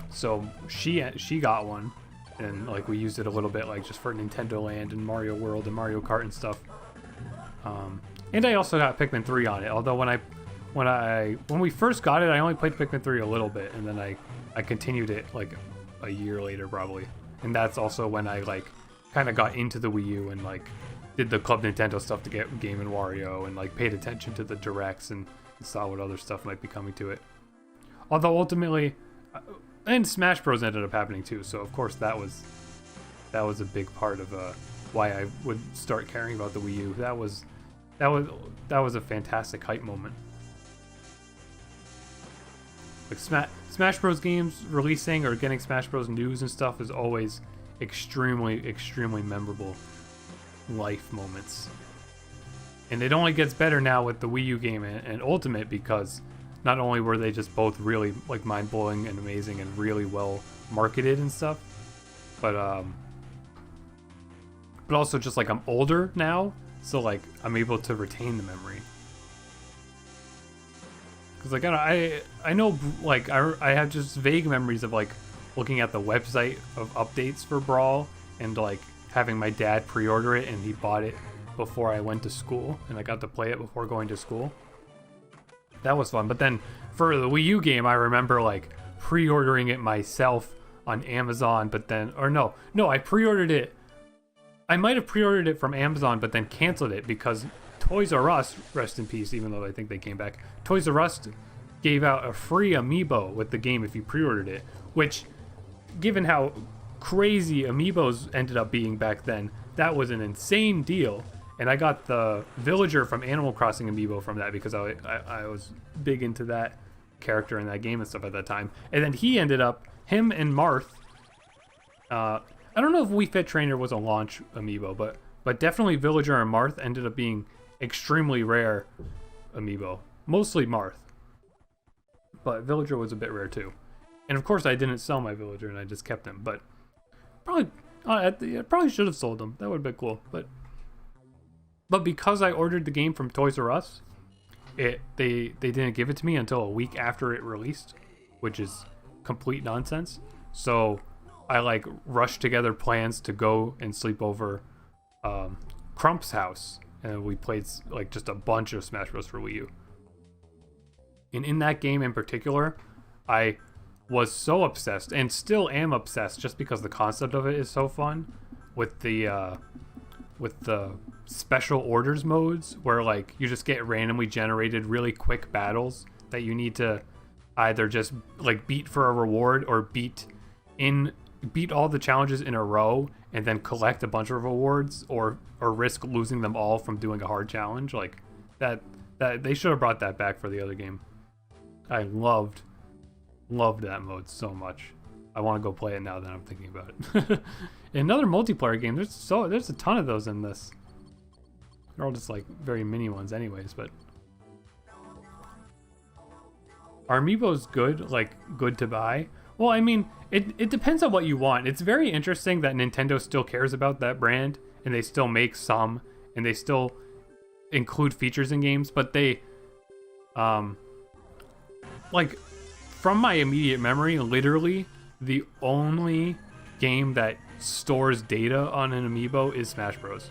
So she got one, and like we used it a little bit, like just for Nintendo Land and Mario World and Mario Kart and stuff. And I also got Pikmin 3 on it. Although when we first got it, I only played Pikmin 3 a little bit, and then I continued it like a year later probably. And that's also when I like kind of got into the Wii U and like did the Club Nintendo stuff to get Game & Wario, and like paid attention to the directs and saw what other stuff might be coming to it. Although ultimately, and Smash Bros ended up happening too, so of course that was a big part of why I would start caring about the Wii U. That was a fantastic hype moment. Like Smash Bros. Games releasing or getting Smash Bros. News and stuff is always extremely memorable life moments. And it only gets better now with the Wii U game and Ultimate, because not only were they just both really like mind-blowing and amazing and really well marketed and stuff, but also just like I'm older now, so like I'm able to retain the memory. Cause like I know like I have just vague memories of like looking at the website of updates for Brawl and like having my dad pre-order it, and he bought it before I went to school, and I got to play it before going to school. That was fun. But then for the Wii U game, I remember like pre-ordering it myself on Amazon, but then, or no, I pre-ordered it. I might have pre-ordered it from Amazon, but then canceled it because Toys R Us, rest in peace, even though I think they came back, Toys R Us gave out a free amiibo with the game if you pre-ordered it, which, given how crazy amiibos ended up being back then, that was an insane deal. And I got the villager from Animal Crossing amiibo from that because I was big into that character in that game and stuff at that time. And then he ended up, him and Marth, I don't know if Wii Fit Trainer was a launch amiibo, but definitely villager and Marth ended up being extremely rare amiibo. Mostly Marth, but villager was a bit rare too. And of course I didn't sell my villager and I just kept him, but probably I probably should have sold him. That would have been cool, but because I ordered the game from Toys R Us, they didn't give it to me until a week after it released, which is complete nonsense. So I like rushed together plans to go and sleep over Crump's house, and we played like just a bunch of Smash Bros. For Wii U. And in that game in particular, I was so obsessed, and still am obsessed, just because the concept of it is so fun, with the special orders modes, where like you just get randomly generated really quick battles that you need to either just like beat for a reward or beat all the challenges in a row and then collect a bunch of rewards, or risk losing them all from doing a hard challenge. Like that they should have brought that back for the other game. I loved that mode so much. I want to go play it now that I'm thinking about it. Another multiplayer game. There's a ton of those in this. They're all just like very mini ones anyways, but are amiibos good? Like good to buy? Well, I mean, it depends on what you want. It's very interesting that Nintendo still cares about that brand, and they still make some, and they still include features in games, but they like, from my immediate memory, literally the only game that stores data on an amiibo is Smash Bros,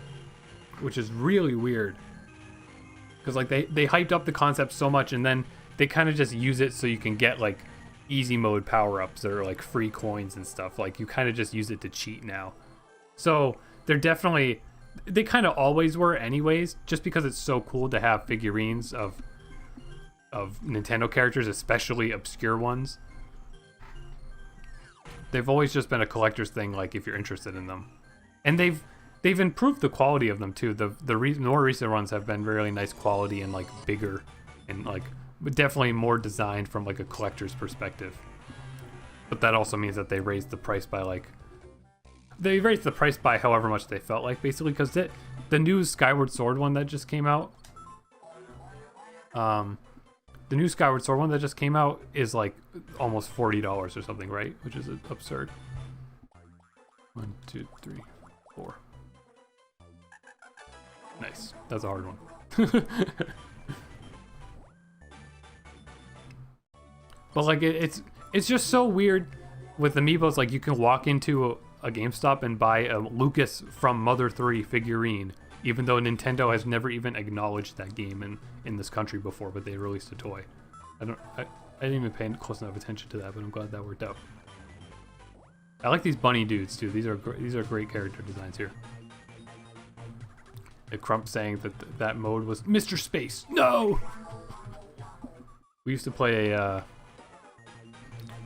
which is really weird, because like they hyped up the concept so much, and then they kind of just use it so you can get like easy mode power-ups or like free coins and stuff. Like you kind of just use it to cheat now. So they're definitely, they kind of always were anyways, just because it's so cool to have figurines of Nintendo characters, especially obscure ones. They've always just been a collector's thing, like if you're interested in them. And they've improved the quality of them too. The more recent ones have been really nice quality and like bigger and like definitely more designed from like a collector's perspective. But that also means that they raised the price by however much they felt like, basically, because the new Skyward Sword one that just came out, is like almost $40 or something, right? Which is absurd. 1, 2, 3, 4. Nice. That's a hard one. But like it's just so weird with amiibos. Like you can walk into a GameStop and buy a Lucas from Mother 3 figurine, even though Nintendo has never even acknowledged that game in this country before, but they released a toy. I didn't even pay close enough attention to that, but I'm glad that worked out. I like these bunny dudes too. These are great character designs here. And Crump saying that mode was Mr. Space. No. We used to play a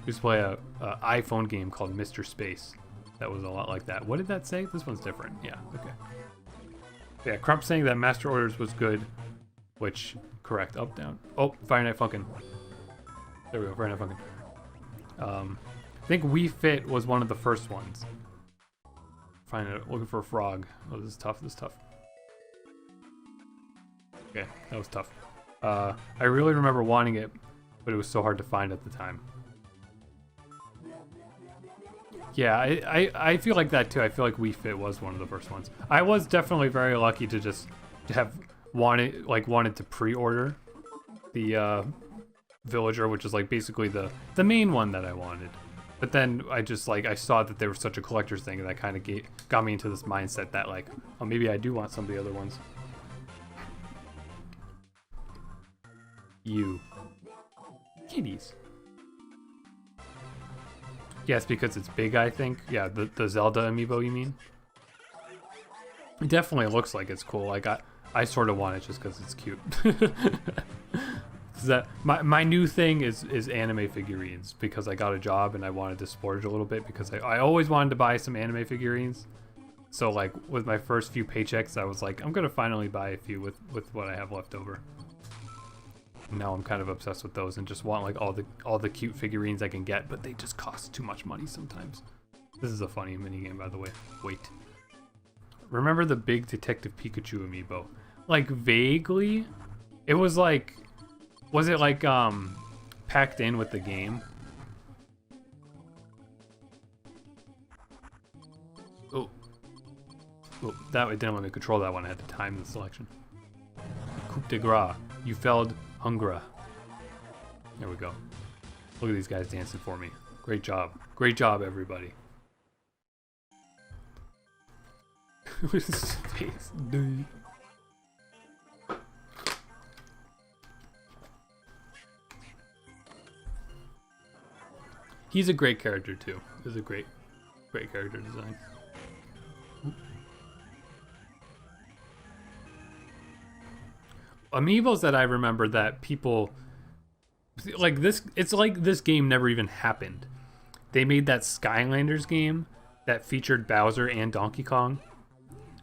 iPhone game called Mr. Space. That was a lot like that. What did that say? This one's different. Yeah. Okay. Yeah, Crump saying that Master Orders was good, which correct. Up, down. Oh, Fire Night Funkin'. There we go. Right now, fucking. I think Wii Fit was one of the first ones. Looking for a frog. Oh, this is tough. This is tough. Okay, that was tough. I really remember wanting it, but it was so hard to find at the time. Yeah, I feel like that too. I feel like Wii Fit was one of the first ones. I was definitely very lucky to just have wanted to pre-order the Villager, which is like basically the main one that I wanted. But then I just I saw that they were such a collector's thing, and that kind of got me into this mindset that like, oh, maybe I do want some of the other ones. You kitties. Yes, because it's big, I think. Yeah, the Zelda amiibo, you mean? It definitely looks like it's cool. Like I sort of want it just because it's cute. That my new thing is anime figurines, because I got a job and I wanted to splurge a little bit, because I always wanted to buy some anime figurines. So like with my first few paychecks, I was like, I'm gonna finally buy a few with what I have left over. Now I'm kind of obsessed with those and just want like all the cute figurines I can get, but they just cost too much money sometimes. This is a funny minigame, by the way. Wait. Remember the big Detective Pikachu amiibo? Like vaguely, it was like, was it like packed in with the game? Oh, that it didn't let me control that one. I had to time the selection. Coup de grace. You failed Hungra. There we go. Look at these guys dancing for me. Great job. Great job, everybody. With his face, dude. He's a great character too. This is a great character design. Amiibos that I remember that people like this. It's like this game never even happened. They made that Skylanders game that featured Bowser and Donkey Kong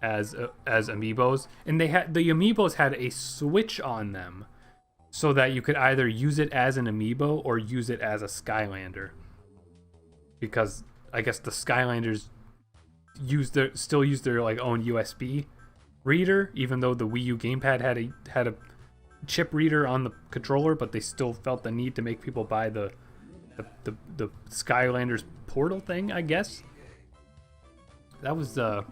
as amiibos, and the amiibos had a switch on them so that you could either use it as an amiibo or use it as a Skylander. Because I guess the Skylanders still use their like own USB reader, even though the Wii U gamepad had a chip reader on the controller, but they still felt the need to make people buy the Skylanders portal thing, I guess. That was an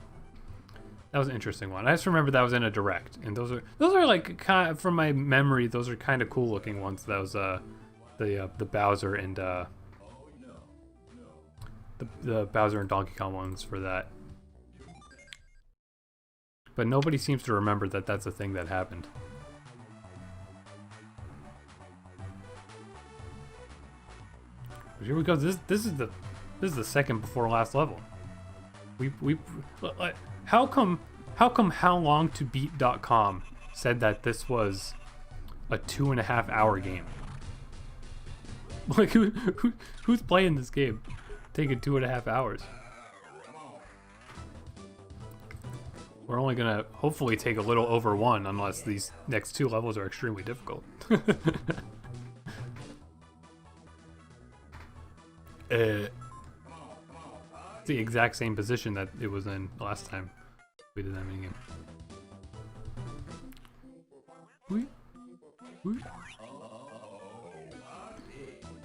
interesting one. I just remember that was in a direct, and those are like kind of, from my memory, those are kind of cool looking ones. That was the Bowser and the Bowser and Donkey Kong ones for that. But nobody seems to remember that that's a thing that happened. But here we go. This is the second before last level. How come HowLongToBeat.com said that this was a 2.5 hour game? Like who's playing this game? Taking 2.5 hours. We're only gonna hopefully take a little over 1, unless these next 2 levels are extremely difficult. It's the exact same position that it was in last time we did that minigame.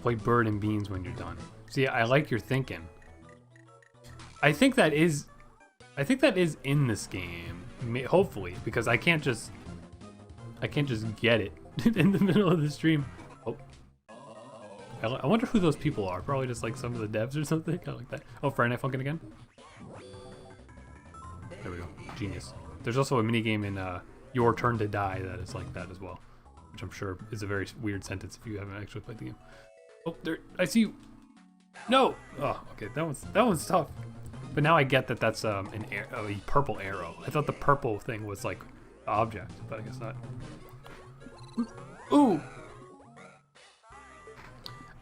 Play bird and beans when you're done. See, I like your thinking. I think that is in this game, hopefully, because I can't just get it in the middle of the stream. Oh, I wonder who those people are. Probably just like some of the devs or something. I like that. Oh, Friday Night Funkin' again. There we go. Genius. There's also a minigame in Your Turn to Die that is like that as well, which I'm sure is a very weird sentence if you haven't actually played the game. Oh, there! I see you. No! Oh, okay. That one's tough. But now I get that that's a purple arrow. I thought the purple thing was like the object, but I guess not. Ooh!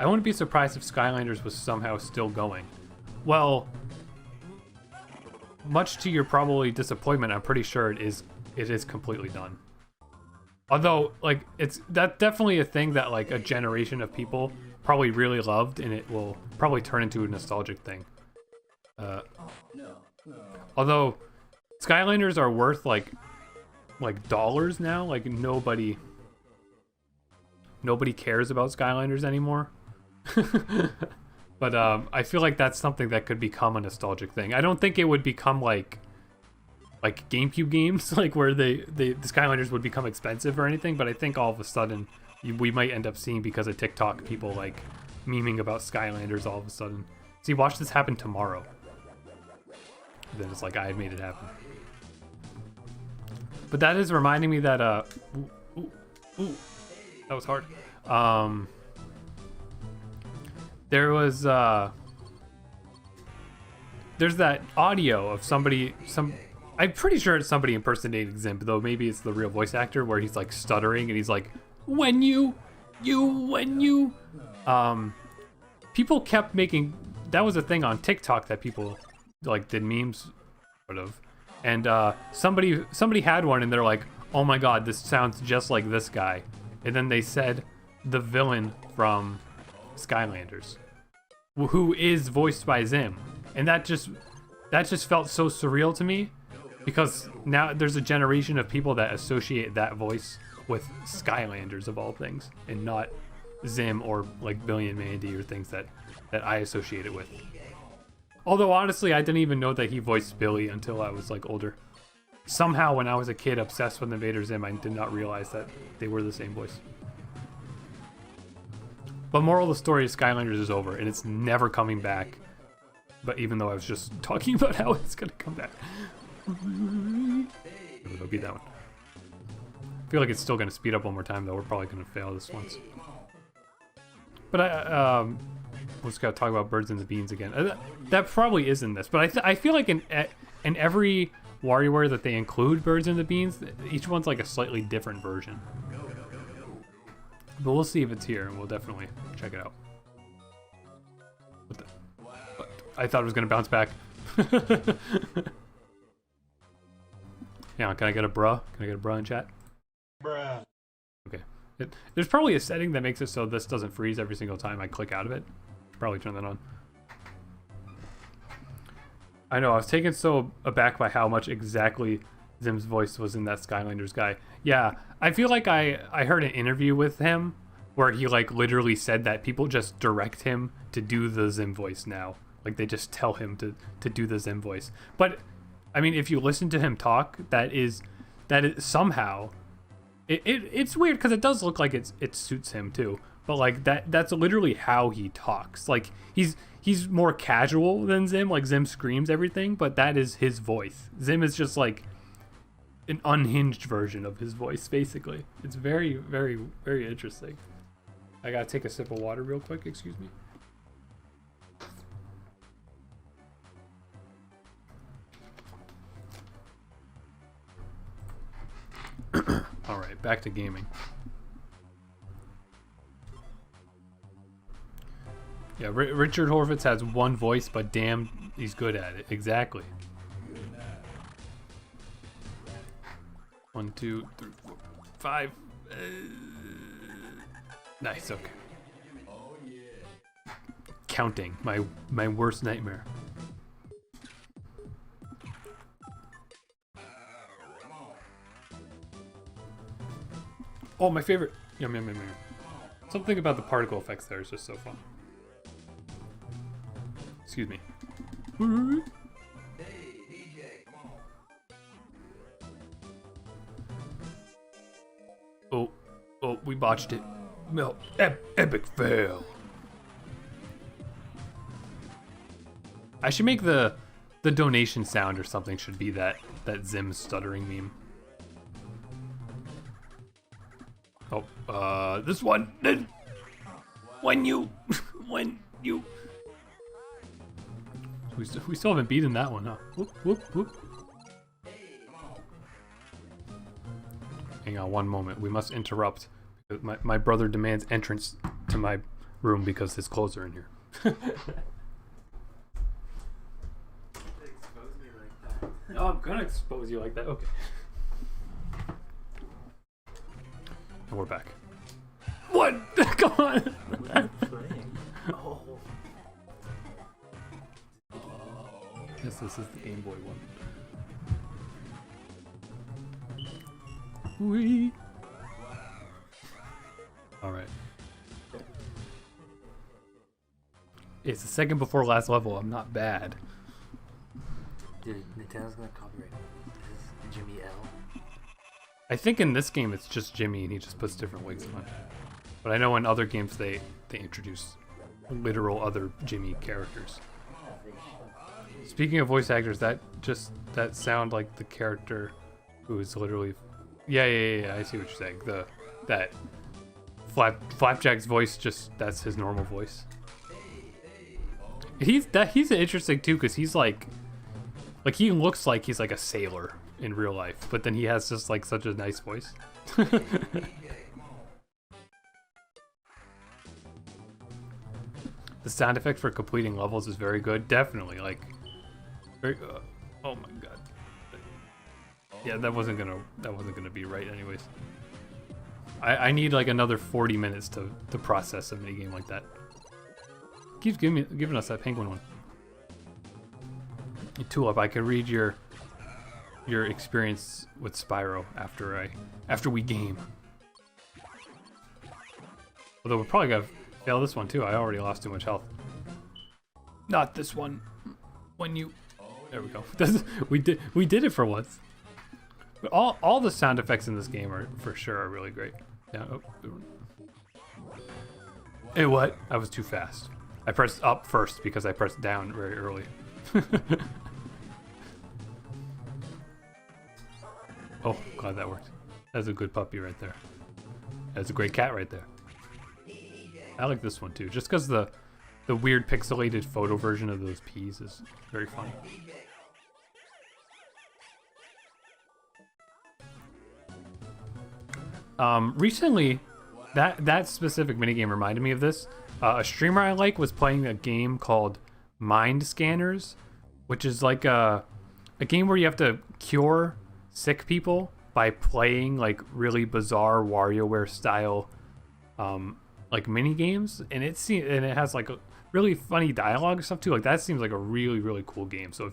I wouldn't be surprised if Skylanders was somehow still going. Well, much to your probably disappointment, I'm pretty sure it is completely done. Although, like, that's definitely a thing that like a generation of people probably really loved, and it will probably turn into a nostalgic thing. Although Skylanders are worth like dollars now. Like nobody cares about Skylanders anymore. But I feel like that's something that could become a nostalgic thing. I don't think it would become like GameCube games, like where the Skylanders would become expensive or anything. But I think all of a sudden we might end up seeing, because of TikTok, people like memeing about Skylanders all of a sudden. See, watch this happen tomorrow. Then it's like I made it happen. But that is reminding me that ooh, that was hard. There was there's that audio of somebody, I'm pretty sure it's somebody impersonating Zim, though maybe it's the real voice actor, where he's like stuttering and he's like, when you people kept making, that was a thing on TikTok that people like did memes sort of, and somebody had one and they're like, oh my god, this sounds just like this guy, and then they said the villain from Skylanders, who is voiced by Zim, and that just felt so surreal to me, because now there's a generation of people that associate that voice with Skylanders of all things, and not Zim or like Billy and Mandy or things that I associate it with. Although honestly, I didn't even know that he voiced Billy until I was like older. Somehow when I was a kid obsessed with Invader Zim, I did not realize that they were the same voice. But moral of the story is Skylanders is over, and it's never coming back. But even though I was just talking about how it's gonna come back. It'll be that one. I feel like it's still gonna speed up one more time though. We're probably gonna fail this once. But we're just gotta talk about Birds and the Beans again. That probably is in this, but I feel like in every WarioWare that they include Birds and the Beans, each one's like a slightly different version. But we'll see if it's here, and we'll definitely check it out. What? I thought it was gonna bounce back. Yeah, can I get a bruh? Can I get a bruh in chat? Bruh. Okay. There's probably a setting that makes it so this doesn't freeze every single time I click out of it. Probably turn that on. I know, I was taken so aback by how much exactly Zim's voice was in that Skylanders guy. Yeah, I feel like I heard an interview with him where he like literally said that people just direct him to do the Zim voice now. Like they just tell him to do the Zim voice. But I mean, if you listen to him talk, that is somehow it's weird, because it does look like it suits him too. But like that's literally how he talks. Like he's more casual than Zim. Like Zim screams everything, but that is his voice. Zim is just like an unhinged version of his voice, basically. It's very, very, very interesting. I gotta take a sip of water real quick, excuse me. Alright, back to gaming. Yeah, Richard Horvitz has one voice, but damn, he's good at it. Exactly. 1, 2, 3, 4, 5. Nice, okay. Counting, my worst nightmare. Oh, my favorite. Yum, yum, yum, yum. Something about the particle effects there is just so fun. Excuse me. Hey, DJ, come on. Oh, we botched it. No, epic fail. I should make the donation sound or something. Should be that Zim stuttering meme. Oh, this one. When you. We still haven't beaten that one, huh? Whoop, whoop, whoop. Hang on one moment. We must interrupt. My brother demands entrance to my room because his clothes are in here. No, I'm gonna expose you like that. Okay. And we're back. What? Come on. Oh. Yes, this is the Game Boy one. Wee. All right. It's the second before last level. I'm not bad. Dude, Nintendo's gonna copyright this is Jimmy L. I think in this game it's just Jimmy and he just puts different wigs on. But I know in other games they introduce literal other Jimmy characters. Speaking of voice actors, that sound like the character who is literally, yeah. I see what you're saying. That Flapjack's voice, that's his normal voice. He's interesting too because he's like he looks like he's like a sailor in real life, but then he has just like such a nice voice. The sound effect for completing levels is very good. Definitely, like, very. Oh my god. Yeah, that wasn't gonna be right, anyways. I need like another 40 minutes to process a minigame like that. Keeps giving us that penguin one. Tulip, I could read your experience with Spyro after we game. Although we're probably gonna fail this one too. I already lost too much health. Not this one. There we go. we did it for once. But all the sound effects in this game are for sure are really great. Yeah. Oh. Hey, what? I was too fast. I pressed up first because I pressed down very early. Oh, glad that worked. That's a good puppy right there. That's a great cat right there. I like this one too, just because the weird pixelated photo version of those peas is very funny. Recently, that specific minigame reminded me of this. A streamer I like was playing a game called Mind Scanners, which is like a game where you have to cure sick people by playing like really bizarre WarioWare style like mini games, and it has like a really funny dialogue and stuff too. Like that seems like a really cool game. So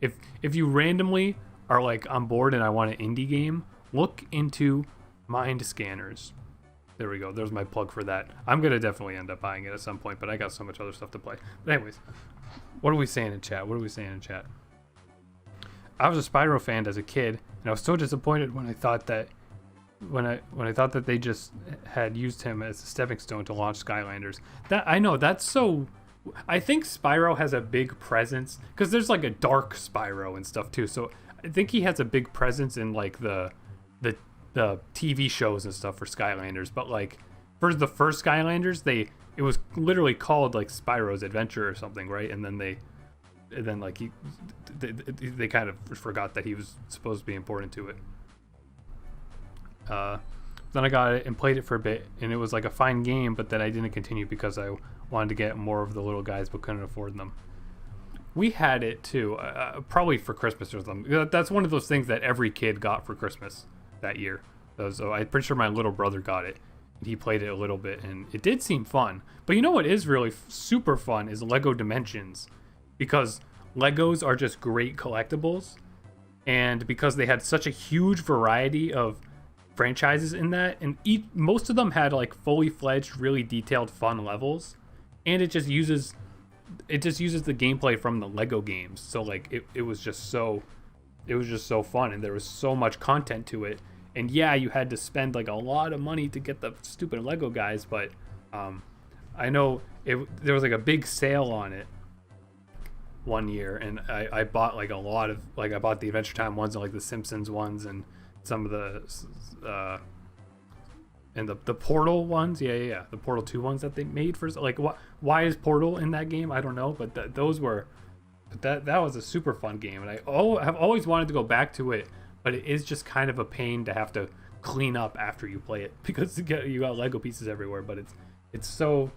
if you randomly are like on board and I want an indie game, look into Mind Scanners. There we go. There's my plug for that. I'm gonna definitely end up buying it at some point, but I got so much other stuff to play. But anyways, what are we saying in chat? I was a Spyro fan as a kid, and I was so disappointed when I thought that they just had used him as a stepping stone to launch Skylanders. I think Spyro has a big presence because there's like a dark Spyro and stuff too. So I think he has a big presence in like the TV shows and stuff for Skylanders. But like for the first Skylanders, it was literally called like Spyro's Adventure or something, right? And then they kind of forgot that he was supposed to be important to it. Then I got it and played it for a bit, and it was like a fine game, but then I didn't continue because I wanted to get more of the little guys but couldn't afford them. We had it too, probably for Christmas or something. That's one of those things that every kid got for Christmas that year. So I'm pretty sure my little brother got it, and he played it a little bit, and it did seem fun. But you know what is really super fun is Lego Dimensions, because Legos are just great collectibles, and because they had such a huge variety of franchises in that, and most of them had like fully fledged, really detailed, fun levels, and it just uses the gameplay from the Lego games. So like it was just so fun, and there was so much content to it. And yeah, you had to spend like a lot of money to get the stupid Lego guys, but I know there was like a big sale on it one year, and I bought like a lot of, like, I bought the Adventure Time ones and like the Simpsons ones and some of the and the Portal ones, yeah, the Portal 2 ones that they made for, like, why is Portal in that game? I don't know, but that was a super fun game, and I have always wanted to go back to it, but it is just kind of a pain to have to clean up after you play it because you got Lego pieces everywhere. But it's so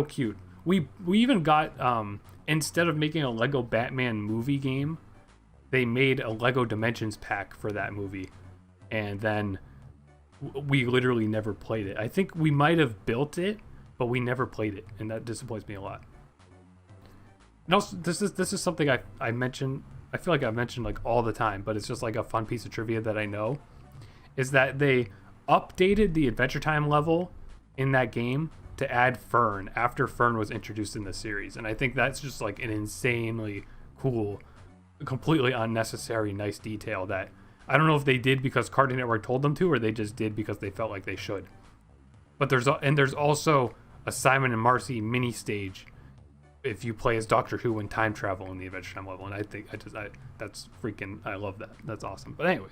cute. We even got instead of making a Lego Batman movie game, they made a Lego Dimensions pack for that movie, and then we literally never played it. I think we might have built it, but we never played it, and that disappoints me a lot. And also, this is something I mention. I feel like I've mentioned like all the time, but it's just like a fun piece of trivia that I know, is that they updated the Adventure Time level in that game to add Fern after Fern was introduced in the series, and I think that's just like an insanely cool, completely unnecessary, nice detail that I don't know if they did because Cartoon Network told them to, or they just did because they felt like they should. But there's also a Simon and Marcy mini stage if you play as Doctor Who and time travel in the Adventure Time level, and I think that's freaking, I love that. That's awesome. But anyways,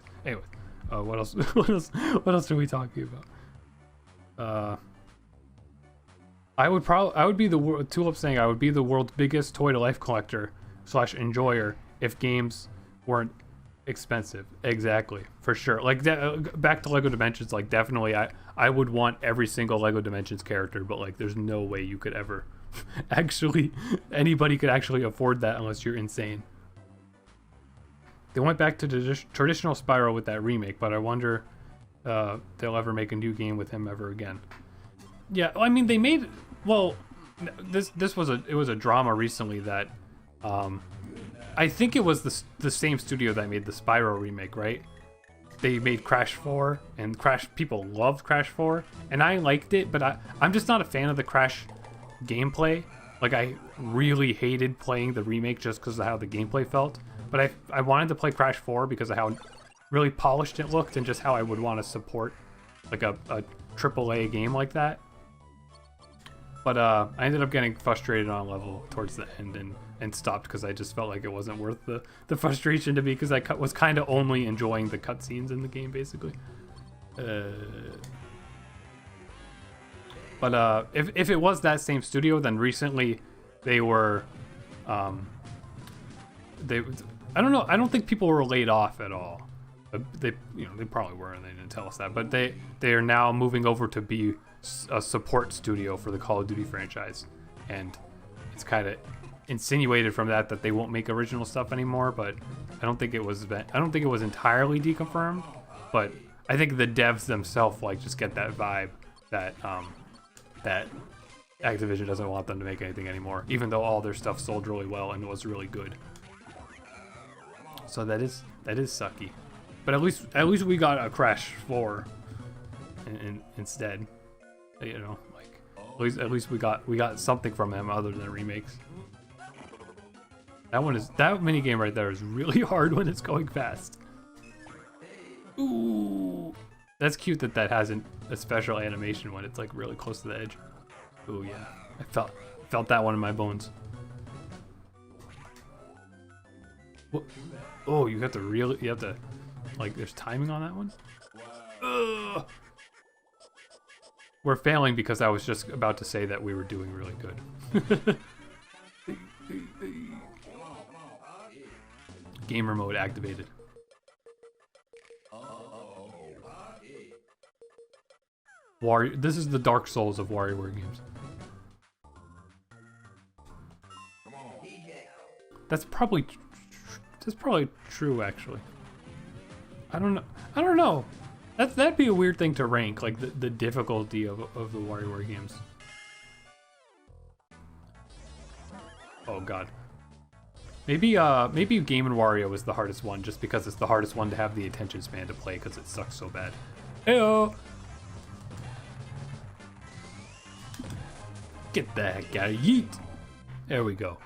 what else? What else are we talking about? I would be the Tulip saying I would be the world's biggest toy to life collector / enjoyer if games weren't expensive. Exactly, for sure. Like back to Lego Dimensions, like definitely I would want every single Lego Dimensions character, but like there's no way you could ever anybody could actually afford that unless you're insane. They went back to the traditional Spyro with that remake, but I wonder they'll ever make a new game with him ever again. Yeah, I mean they made, well, this was a drama recently that I think it was the same studio that made the Spyro remake, right? They made Crash 4, and people loved Crash 4, and I liked it, but I'm just not a fan of the Crash gameplay. Like, I really hated playing the remake just because of how the gameplay felt, but I wanted to play Crash 4 because of how really polished it looked and just how I would want to support like a AAA game like that. But I ended up getting frustrated on a level towards the end and stopped because I just felt like it wasn't worth the frustration to me, because I was kind of only enjoying the cutscenes in the game, basically. But if it was that same studio, then recently they were, I don't know, I don't think people were laid off at all. They probably were, and they didn't tell us that. But they are now moving over to be a support studio for the Call of Duty franchise, and it's kind of insinuated from that they won't make original stuff anymore. But I don't think it was entirely deconfirmed. But I think the devs themselves like just get that vibe that that Activision doesn't want them to make anything anymore, even though all their stuff sold really well and was really good. So that is sucky. But at least we got a Crash 4 instead. You know, like at least we got something from him other than remakes. That mini game right there is really hard when it's going fast. Ooh, that's cute that has a special animation when it's like really close to the edge. Ooh yeah, I felt that one in my bones. What? Oh, you have to like, there's timing on that one. Ugh. We're failing because I was just about to say that we were doing really good. Gamer mode activated. This is the Dark Souls of WarioWare games. That's probably true, actually. I don't know. That'd be a weird thing to rank, like the difficulty of the WarioWare games. Oh god. Maybe Game & Wario is the hardest one, just because it's the hardest one to have the attention span to play, because it sucks so bad. Heyo! Get the heck out of yeet! There we go.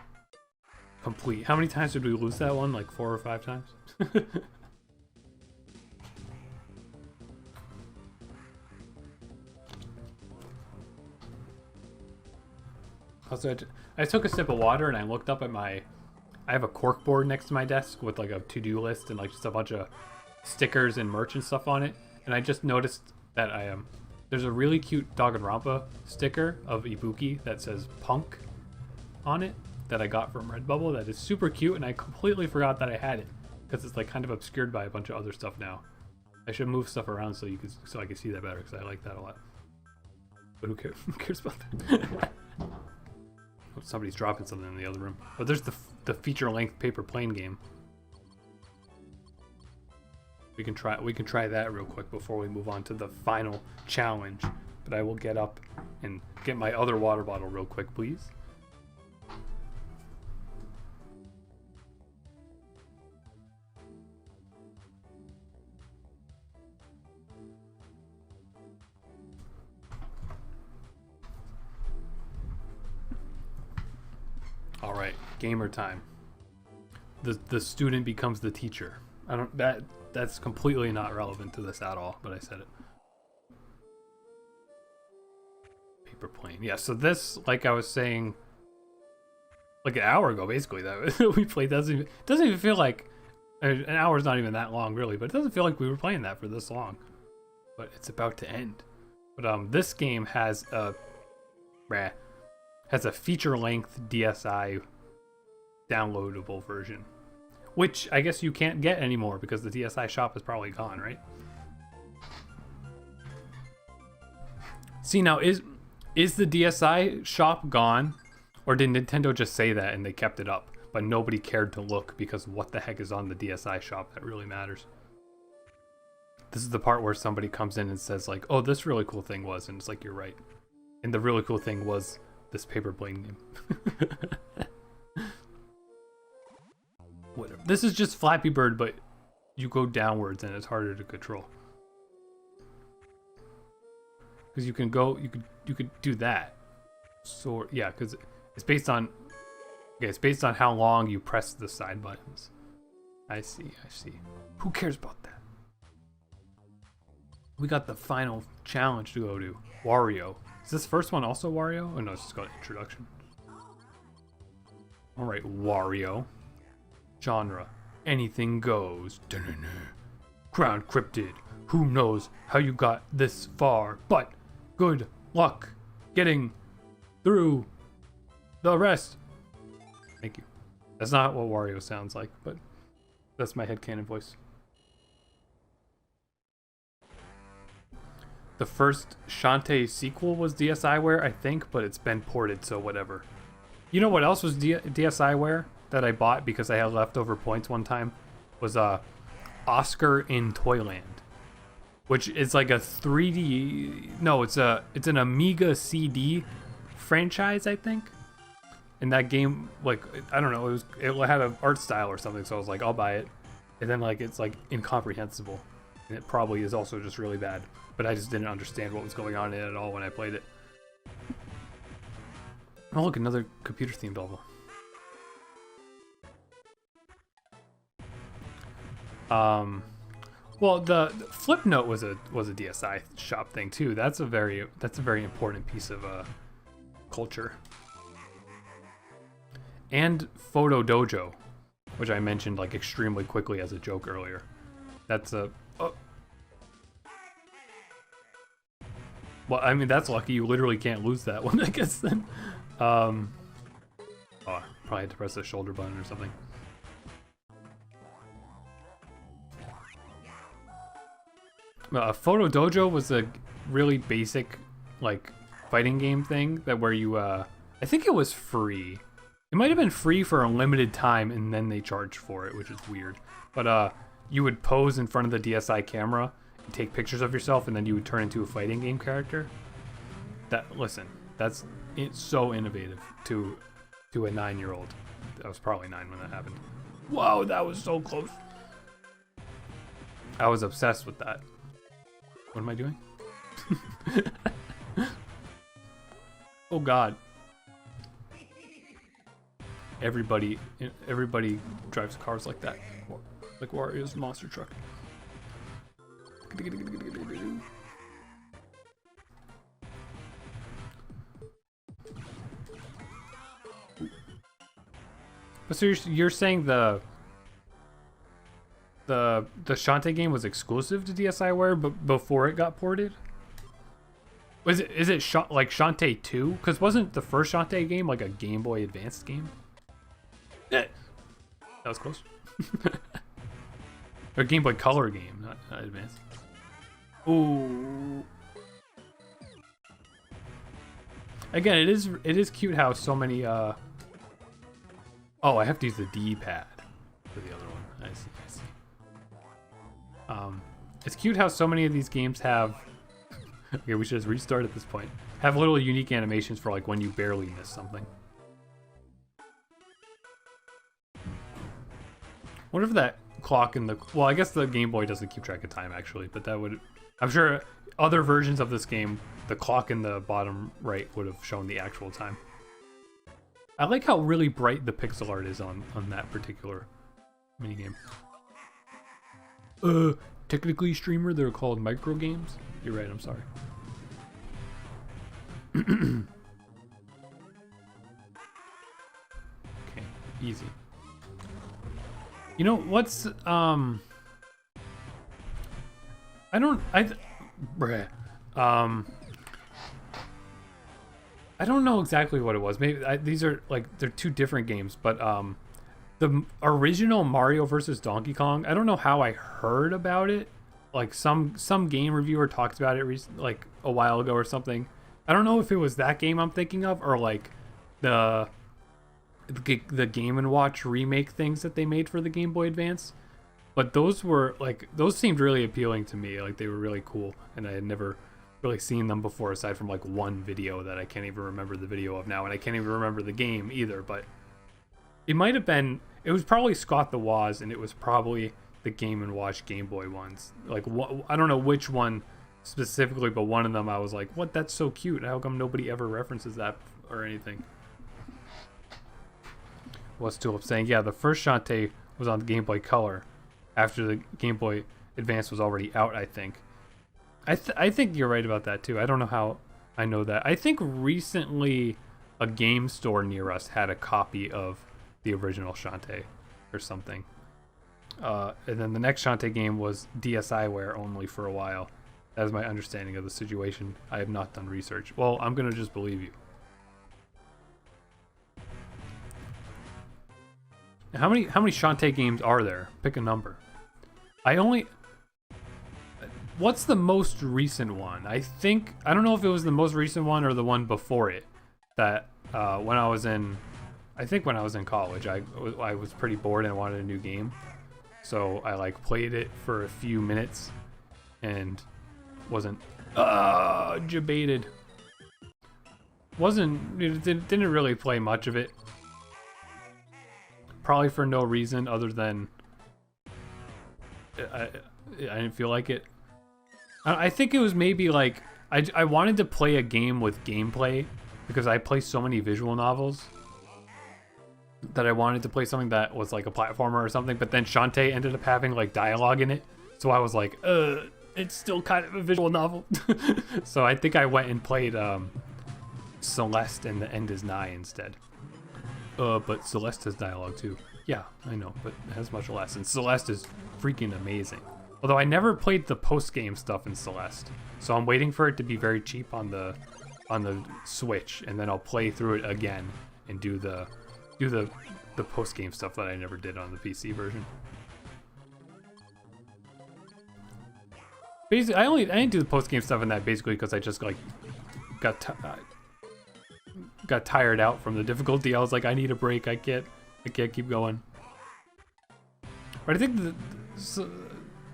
Complete. How many times did we lose that one? Like 4 or 5 times? Also, I took a sip of water and I looked up at I have a cork board next to my desk with like a to-do list and like just a bunch of stickers and merch and stuff on it. And I just noticed that there's a really cute Danganronpa sticker of Ibuki that says Punk on it that I got from Redbubble that is super cute, and I completely forgot that I had it because it's like kind of obscured by a bunch of other stuff now. I should move stuff around so I can see that better, because I like that a lot. But who cares? Who cares about that? Oh, somebody's dropping something in the other room. But there's the feature-length paper plane game. We can try that real quick before we move on to the final challenge. But I will get up and get my other water bottle real quick, please. All right, gamer time. The student becomes the teacher. That's completely not relevant to this at all, but I said it. Paper plane. Yeah, so this, like I was saying, like an hour ago, basically, that we played doesn't even feel like an hour's not even that long, really, but it doesn't feel like we were playing that for this long. But it's about to end. But this game has a feature-length DSi downloadable version, which I guess you can't get anymore because the DSi shop is probably gone, right? See, now is the DSi shop gone, or did Nintendo just say that and they kept it up, but nobody cared to look because what the heck is on the DSi shop that really matters? This is the part where somebody comes in and says like, oh, this really cool thing was, and it's like, you're right. And the really cool thing was this paper plane game. Whatever. This is just Flappy Bird, but you go downwards and it's harder to control. Because you can go, you could do that. So yeah, because it's based on, okay, it's based on how long you press the side buttons. I see. Who cares about that? We got the final challenge to go to. Wario. Is this first one also Wario? Oh no, it's just got introduction. Alright, Wario. Genre. Anything goes. Crown cryptid. Who knows how you got this far, but good luck getting through the rest. Thank you. That's not what Wario sounds like, but that's my headcanon voice. The first Shantae sequel was DSiWare, I think, but it's been ported, so whatever. You know what else was DSiWare that I bought because I had leftover points one time? Was Oscar in Toyland, which is like a 3D. No, it's an Amiga CD franchise, I think. And that game, like, I don't know, it had an art style or something, so I was like, I'll buy it. And then like it's like incomprehensible, and it probably is also just really bad. But I just didn't understand what was going on in it at all when I played it. Oh look, another computer-themed level. Well, the Flipnote was a DSi shop thing too. That's a very important piece of culture. And Photo Dojo, which I mentioned like extremely quickly as a joke earlier. That's a well, I mean, that's lucky. You literally can't lose that one, I guess, then. Oh, probably had to press the shoulder button or something. Photo Dojo was a really basic, like, fighting game thing that where you, I think it was free. It might have been free for a limited time, and then they charged for it, which is weird. But, you would pose in front of the DSi camera, take pictures of yourself, and then you would turn into a fighting game character. It's so innovative to a 9-year-old. I was probably 9 when that happened. Whoa, that was so close. I was obsessed with that. What am I doing? Oh god. Everybody drives cars like that. Like Wario's monster truck. But so you're saying the Shantae game was exclusive to DSiWare, but before it got ported? Is it like Shantae 2? Because wasn't the first Shantae game like a Game Boy Advanced game? That was close. Or Game Boy Color game, not Advanced. Ooh. Again, it is cute how so many oh, I have to use the D-pad for the other one. I see. It's cute how so many of these games have Okay, we should just restart at this point. Have little unique animations for like when you barely miss something. Wonder if that clock in the... Well, I guess the Game Boy doesn't keep track of time, actually, but that would... I'm sure other versions of this game, the clock in the bottom right would have shown the actual time. I like how really bright the pixel art is on that particular minigame. Technically, streamer, they're called micro games. You're right, I'm sorry. Okay, easy. You know what's bruh. I don't know exactly what it was. Maybe these are like they're two different games, but the original Mario versus Donkey Kong. I don't know how I heard about it. Like some game reviewer talked about it like a while ago or something. I don't know if it was that game I'm thinking of or like the Game & Watch remake things that they made for the Game Boy Advance. But those seemed really appealing to me. Like they were really cool, and I had never really seen them before aside from like one video that I can't even remember the video of now, and I can't even remember the game either. But it might have been, it was probably Scott the Woz, and it was probably the Game & Watch Game Boy ones. Like I don't know which one specifically, but one of them I was like, what, that's so cute. How come nobody ever references that or anything? What's Tulip saying? Yeah, the first Shantae was on the Game Boy Color after the Game Boy Advance was already out, I think. I think you're right about that too. I don't know how I know that. I think recently a game store near us had a copy of the original Shantae or something. And then the next Shantae game was DSiWare only for a while. That is my understanding of the situation. I have not done research. Well, I'm gonna just believe you. How many Shantae games are there? Pick a number. What's the most recent one? I don't know if it was the most recent one or the one before it. That when I was in college, I was pretty bored and wanted a new game, so I like played it for a few minutes, and wasn't debated. Didn't really play much of it. Probably for no reason other than I didn't feel like it. I think it was maybe like I wanted to play a game with gameplay because I play so many visual novels that I wanted to play something that was like a platformer or something, but then Shantae ended up having like dialogue in it, so I was like, it's still kind of a visual novel. So I think I went and played Celeste and The End is Nigh instead. But Celeste has dialogue too. Yeah, I know, but it has much less. And Celeste is freaking amazing. Although I never played the post-game stuff in Celeste, so I'm waiting for it to be very cheap on the Switch, and then I'll play through it again and do the post-game stuff that I never did on the PC version. Basically, I didn't do the post-game stuff in that basically because I just like got tired out from the difficulty. I was like, I need a break. I can't keep going. But I think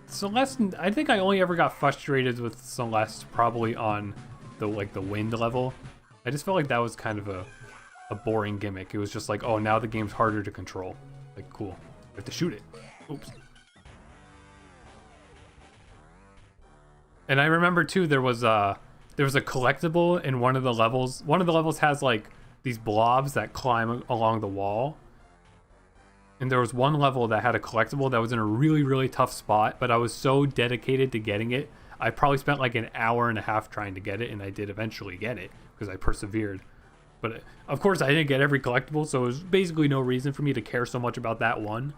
Celeste, I think I only ever got frustrated with Celeste probably on the wind level. I just felt like that was kind of a boring gimmick. It was just like, oh, now the game's harder to control. Like, cool. I have to shoot it. Oops. And I remember too, there was a collectible in one of the levels. One of the levels has like these blobs that climb along the wall. And there was one level that had a collectible that was in a really, really tough spot, but I was so dedicated to getting it. I probably spent like an hour and a half trying to get it, and I did eventually get it because I persevered. But of course I didn't get every collectible, so it was basically no reason for me to care so much about that one.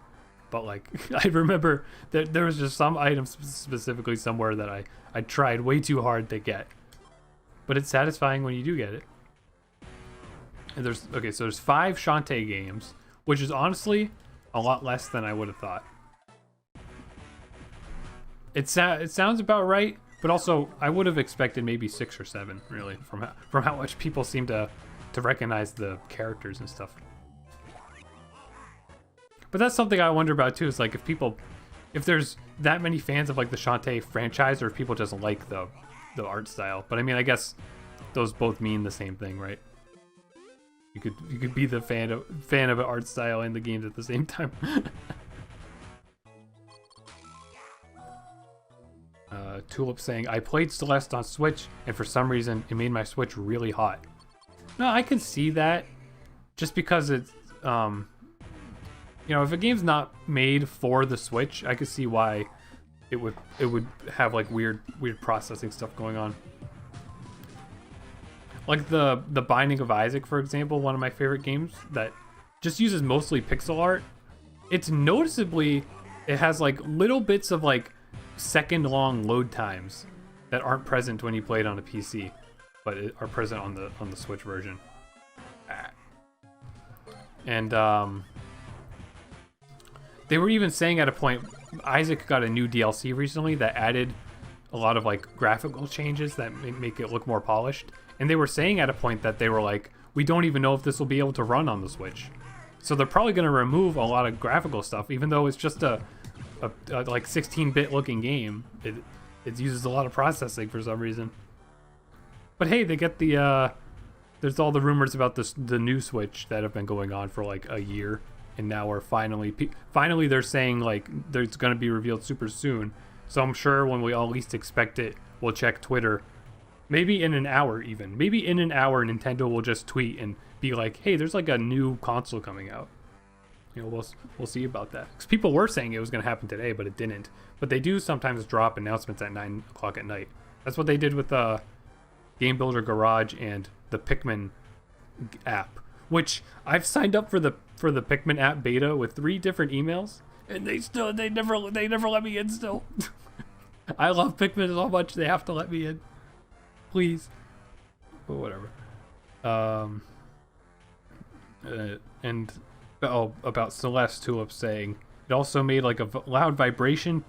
But like, I remember that there was just some items specifically somewhere that I tried way too hard to get. But it's satisfying when you do get it. And there's 5 Shantae games, which is honestly a lot less than I would have thought. It sounds about right, but also I would have expected maybe 6 or 7, really, from how much people seem to recognize the characters and stuff. But that's something I wonder about too. Is like if there's that many fans of like the Shantae franchise, or if people just like the the art style. But I mean, I guess those both mean the same thing, right? You could be the fan of an art style and the games at the same time. Tulip saying, I played Celeste on Switch, and for some reason, it made my Switch really hot. No, I can see that. Just because it's, you know, if a game's not made for the Switch, I could see why it would have like weird processing stuff going on. Like the Binding of Isaac, for example, one of my favorite games that just uses mostly pixel art. It's noticeably, it has like little bits of like second-long load times that aren't present when you play it on a PC, but are present on the Switch version. And they were even saying at a point, Isaac got a new DLC recently that added a lot of like graphical changes that make it look more polished. And they were saying at a point that they were like, we don't even know if this will be able to run on the Switch. So they're probably going to remove a lot of graphical stuff, even though it's just a like 16-bit looking game. It uses a lot of processing for some reason. But hey, they get the there's all the rumors about the new Switch that have been going on for like a year, and now we're finally they're saying like it's going to be revealed super soon. So I'm sure when we all least expect it, we'll check Twitter. Maybe in an hour even. Maybe in an hour Nintendo will just tweet and be like, "Hey, there's like a new console coming out." You know, we'll see about that. Because people were saying it was going to happen today, but it didn't. But they do sometimes drop announcements at 9 o'clock at night. That's what they did with Game Builder Garage and the Pikmin app, which I've signed up for the Pikmin app beta with 3 different emails, and they never let me in still. I love Pikmin so much they have to let me in. Please. But whatever. And about Celeste, Tulip saying it also made like a loud vibration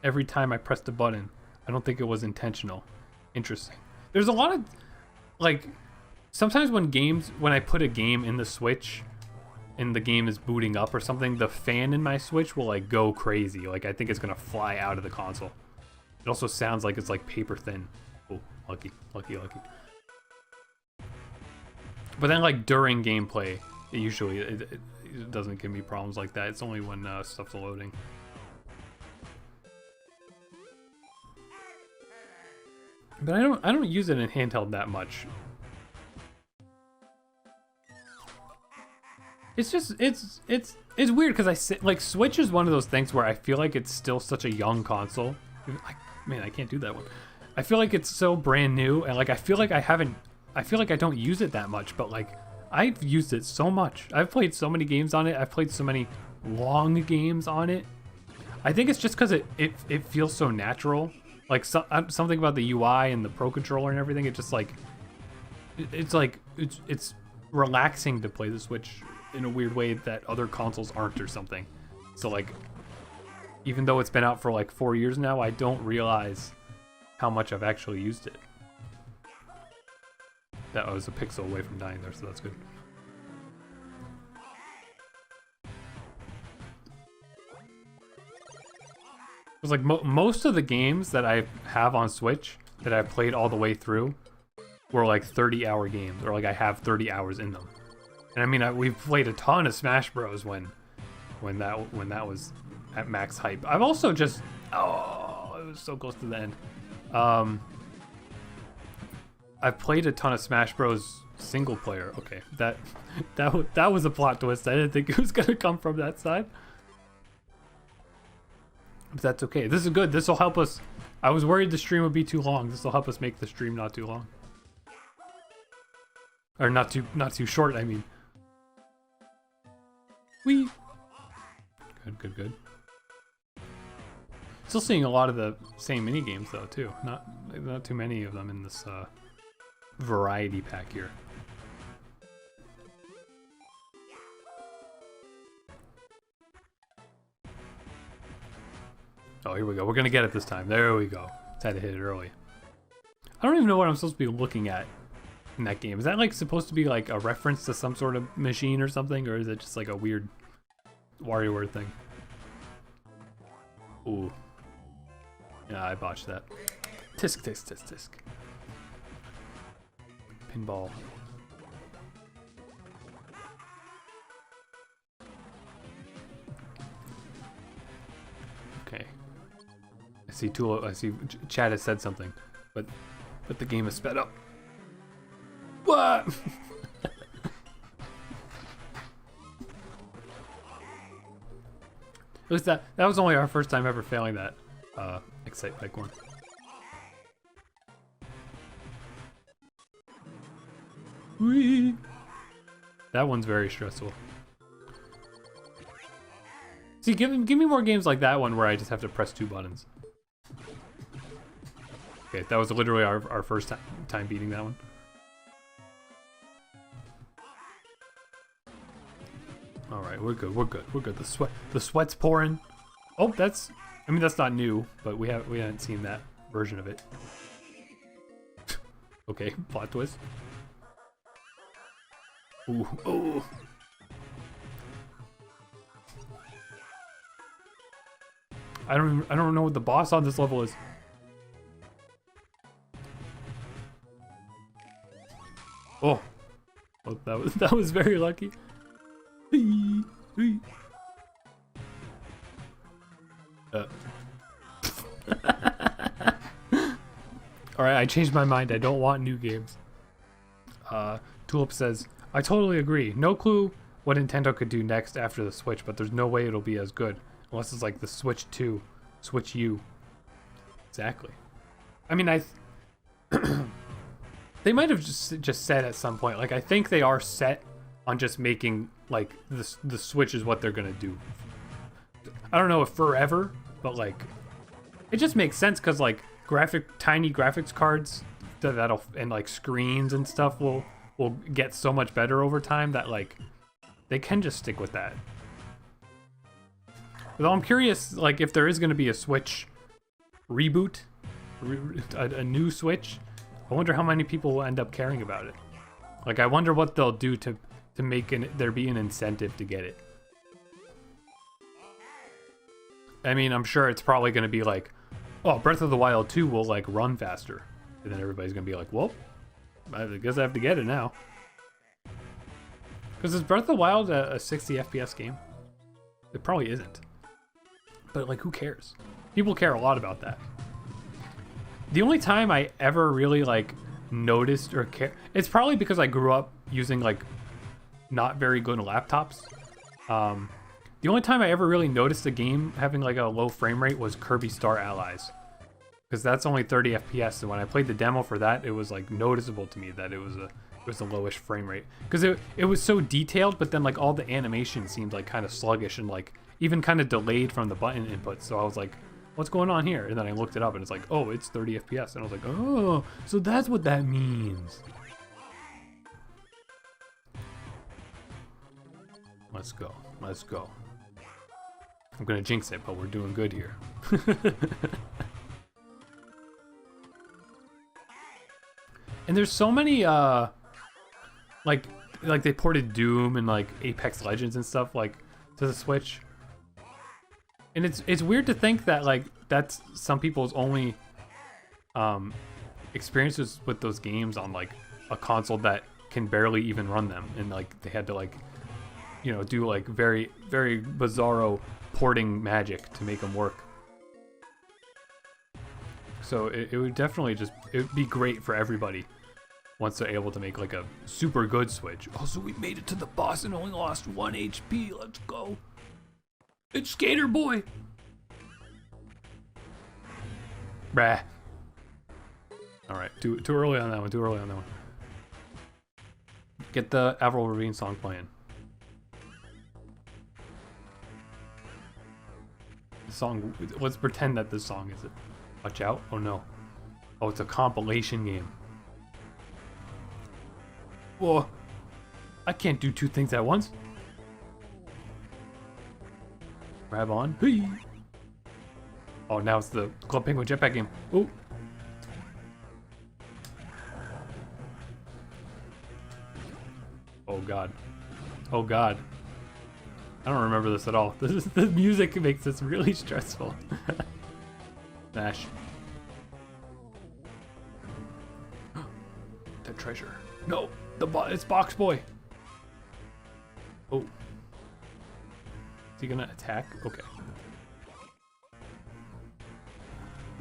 every time I pressed a button. I don't think it was intentional. Interesting. There's a lot of like sometimes when I put a game in the Switch and the game is booting up or something, the fan in my Switch will like go crazy. Like I think it's gonna fly out of the console. It also sounds like it's like paper thin. Oh, lucky. But then like during gameplay, it doesn't give me problems like that. It's only when stuff's loading. But I don't use it in handheld that much. It's just it's weird because like Switch is one of those things where I feel like it's still such a young console. Like, man, I can't do that one. I feel like it's so brand new, and like I feel like I don't use it that much, but like I've used it so much. I've played so many games on it. I've played so many long games on it. I think it's just because it feels so natural. Like something about the UI and the Pro Controller and everything. It just like it's relaxing to play the Switch in a weird way that other consoles aren't or something. So like, even though it's been out for like 4 years now, I don't realize how much I've actually used it. That was a pixel away from dying there, so that's good. It's like most of the games that I have on Switch that I've played all the way through were like 30-hour games, or like I have 30 hours in them. And I mean, we've played a ton of Smash Bros. when that was at max hype. I've also just it was so close to the end. I've played a ton of Smash Bros. Single player. Okay, that was a plot twist. I didn't think it was gonna come from that side. But that's okay. This is good. This will help us. I was worried the stream would be too long. This will help us make the stream not too long. Or not too short, I mean. Whee! Good. Still seeing a lot of the same mini games though too. Not too many of them in this variety pack here. Oh, here we go. We're gonna get it this time. There we go. Just had to hit it early. I don't even know what I'm supposed to be looking at in that game. Is that like supposed to be like a reference to some sort of machine or something, or is it just like a weird WarioWare thing? Ooh. Yeah, I botched that. Tisk, tisk, tisk, tisk. Pinball. Okay. I see Tool. I see Chad has said something, but the game is sped up. What? At least that was only our first time ever failing that Excite Bike one. Whee! That one's very stressful. See, give me more games like that one where I just have to press 2 buttons. Okay, that was literally our first time beating that one. All right, we're good. We're good. We're good. The sweat's pouring. Oh, that's not new, but we haven't seen that version of it. Okay, plot twist. Ooh, ooh. I don't know what the boss on this level is. Oh, that was very lucky. Alright, I changed my mind. I don't want new games. Tulip says, I totally agree. No clue what Nintendo could do next after the Switch, but there's no way it'll be as good. Unless it's like the Switch 2. Switch U. Exactly. I mean, they might have just said at some point, like, I think they are set on just making, like, the Switch is what they're gonna do. I don't know if forever, but, like, it just makes sense because, like, tiny graphics cards that'll and like screens and stuff will get so much better over time that, like, they can just stick with that. Though I'm curious, like, if there is going to be a Switch reboot, a new Switch, I wonder how many people will end up caring about it. Like, I wonder what they'll do to make there be an incentive to get it. I mean, I'm sure it's probably going to be like, oh, Breath of the Wild 2 will, like, run faster. And then everybody's going to be like, well, I guess I have to get it now. Because is Breath of the Wild a 60 FPS game? It probably isn't. But, like, who cares? People care a lot about that. The only time I ever really, like, noticed or care... It's probably because I grew up using, like, not very good laptops. The only time I ever really noticed a game having, like, a low frame rate was Kirby Star Allies. Because that's only 30 FPS, and when I played the demo for that, it was, like, noticeable to me that it was a lowish frame rate. Because it was so detailed, but then, like, all the animation seemed, like, kind of sluggish and, like, even kind of delayed from the button input. So I was like, what's going on here? And then I looked it up, and it's like, oh, it's 30 FPS. And I was like, oh, so that's what that means. Let's go. Let's go. I'm gonna jinx it, but we're doing good here. And there's so many, like they ported Doom and, like, Apex Legends and stuff, like, to the Switch. And it's weird to think that, like, that's some people's only experiences with those games on, like, a console that can barely even run them. And, like, they had to, like, you know, do, like, very, very bizarro porting magic to make them work. So it would definitely it would be great for everybody once they're able to make, like, a super good Switch. Oh, so we made it to the boss and only lost 1 HP. Let's go. It's Skater Boy. Brah. Alright, too early on that one. Too early on that one. Get the Avril Lavigne song playing. The song. Let's pretend that this song is it. Watch out. Oh no. Oh, it's a compilation game. Whoa. I can't do 2 things at once. Grab on. Hey. Oh, now it's the Club Penguin Jetpack game. Oh. Oh god. Oh god. I don't remember this at all. The music makes this really stressful. Smash. the treasure. No, it's Box Boy. Oh. Is he gonna attack? Okay.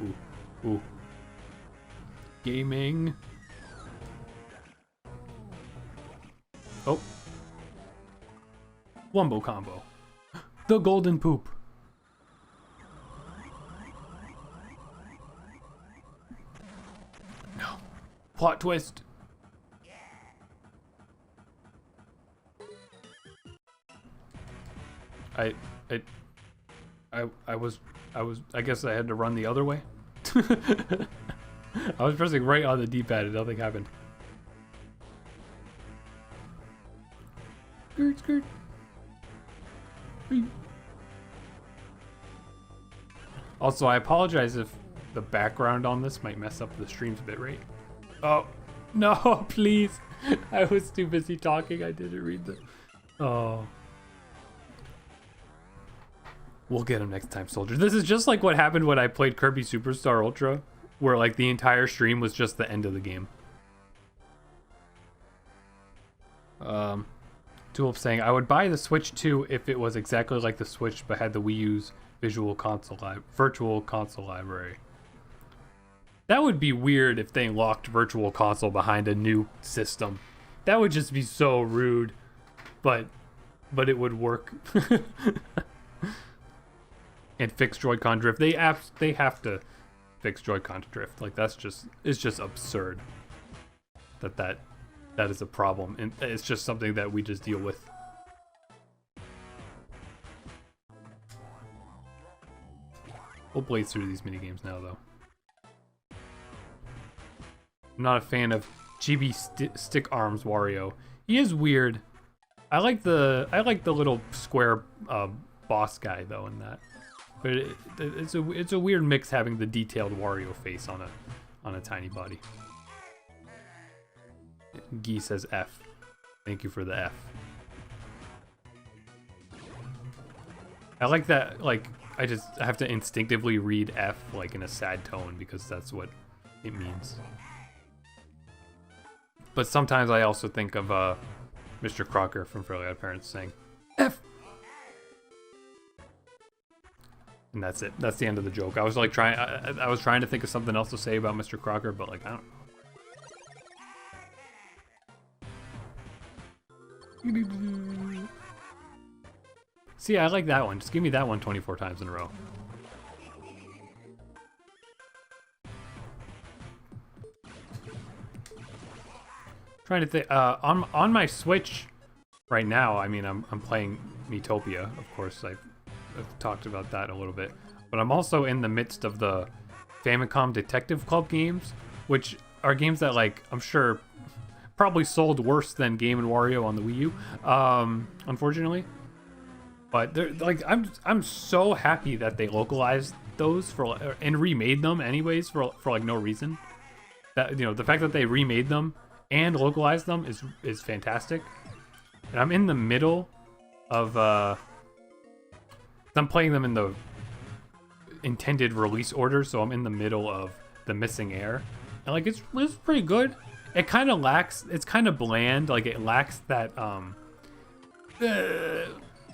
Ooh. Ooh. Gaming. Oh. Wumbo combo. The golden poop. No. Plot twist. I guess I had to run the other way. I was pressing right on the D-pad and nothing happened. Skirt, skirt. Also, I apologize if the background on this might mess up the stream's bitrate. Oh, no, please. I was too busy talking. I didn't read the... Oh. We'll get him next time, soldier. This is just like what happened when I played Kirby Superstar Ultra, where like the entire stream was just the end of the game. Tulip saying, I would buy the Switch 2 if it was exactly like the Switch but had the Wii U's virtual console library. That would be weird if they locked Virtual Console behind a new system. That would just be so rude, but it would work. And fix Joy-Con drift. They have to fix Joy-Con drift. Like it's just absurd that is a problem, and it's just something that we just deal with. We'll blaze through these mini games now, though. I'm not a fan of chibi stick arms Wario. He is weird. I like the little square boss guy though in that. But it's a weird mix having the detailed Wario face on a tiny body. Guy says F. Thank you for the F. I like that, like, I have to instinctively read F like in a sad tone because that's what it means. But sometimes I also think of Mr. Crocker from Fairly Odd Parents saying F. And that's it. That's the end of the joke. I was like I was trying to think of something else to say about Mr. Crocker, but like I don't know. See, I like that one. Just give me that one 24 times in a row. Trying to think. On my Switch right now, I mean, I'm playing Miitopia. Of course, I've talked about that a little bit. But I'm also in the midst of the Famicom Detective Club games, which are games that, like, I'm sure probably sold worse than Game & Wario on the Wii U, unfortunately. But they're like, I'm so happy that they localized those and remade them anyways for like no reason. That, you know, the fact that they remade them and localized them is fantastic. And I'm in the middle of I'm playing them in the intended release order, so I'm in the middle of The Missing Heir, and like it's pretty good. It kind of lacks, it's kind of bland, like it lacks that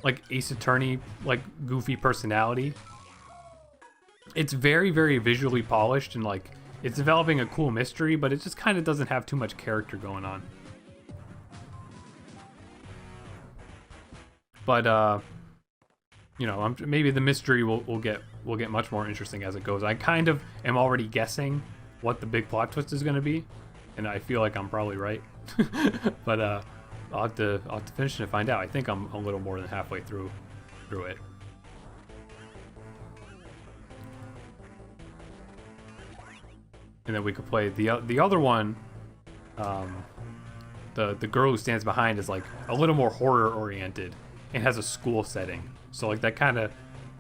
like Ace Attorney like goofy personality. It's very, very visually polished and like it's developing a cool mystery, but it just kind of doesn't have too much character going on. But you know, maybe the mystery will get much more interesting as it goes. I kind of am already guessing what the big plot twist is going to be, and I feel like I'm probably right. But I'll have to finish it and find out. I think I'm a little more than halfway through it. And then we could play the other one. The girl who stands behind is like a little more horror oriented and has a school setting. So like that kind of,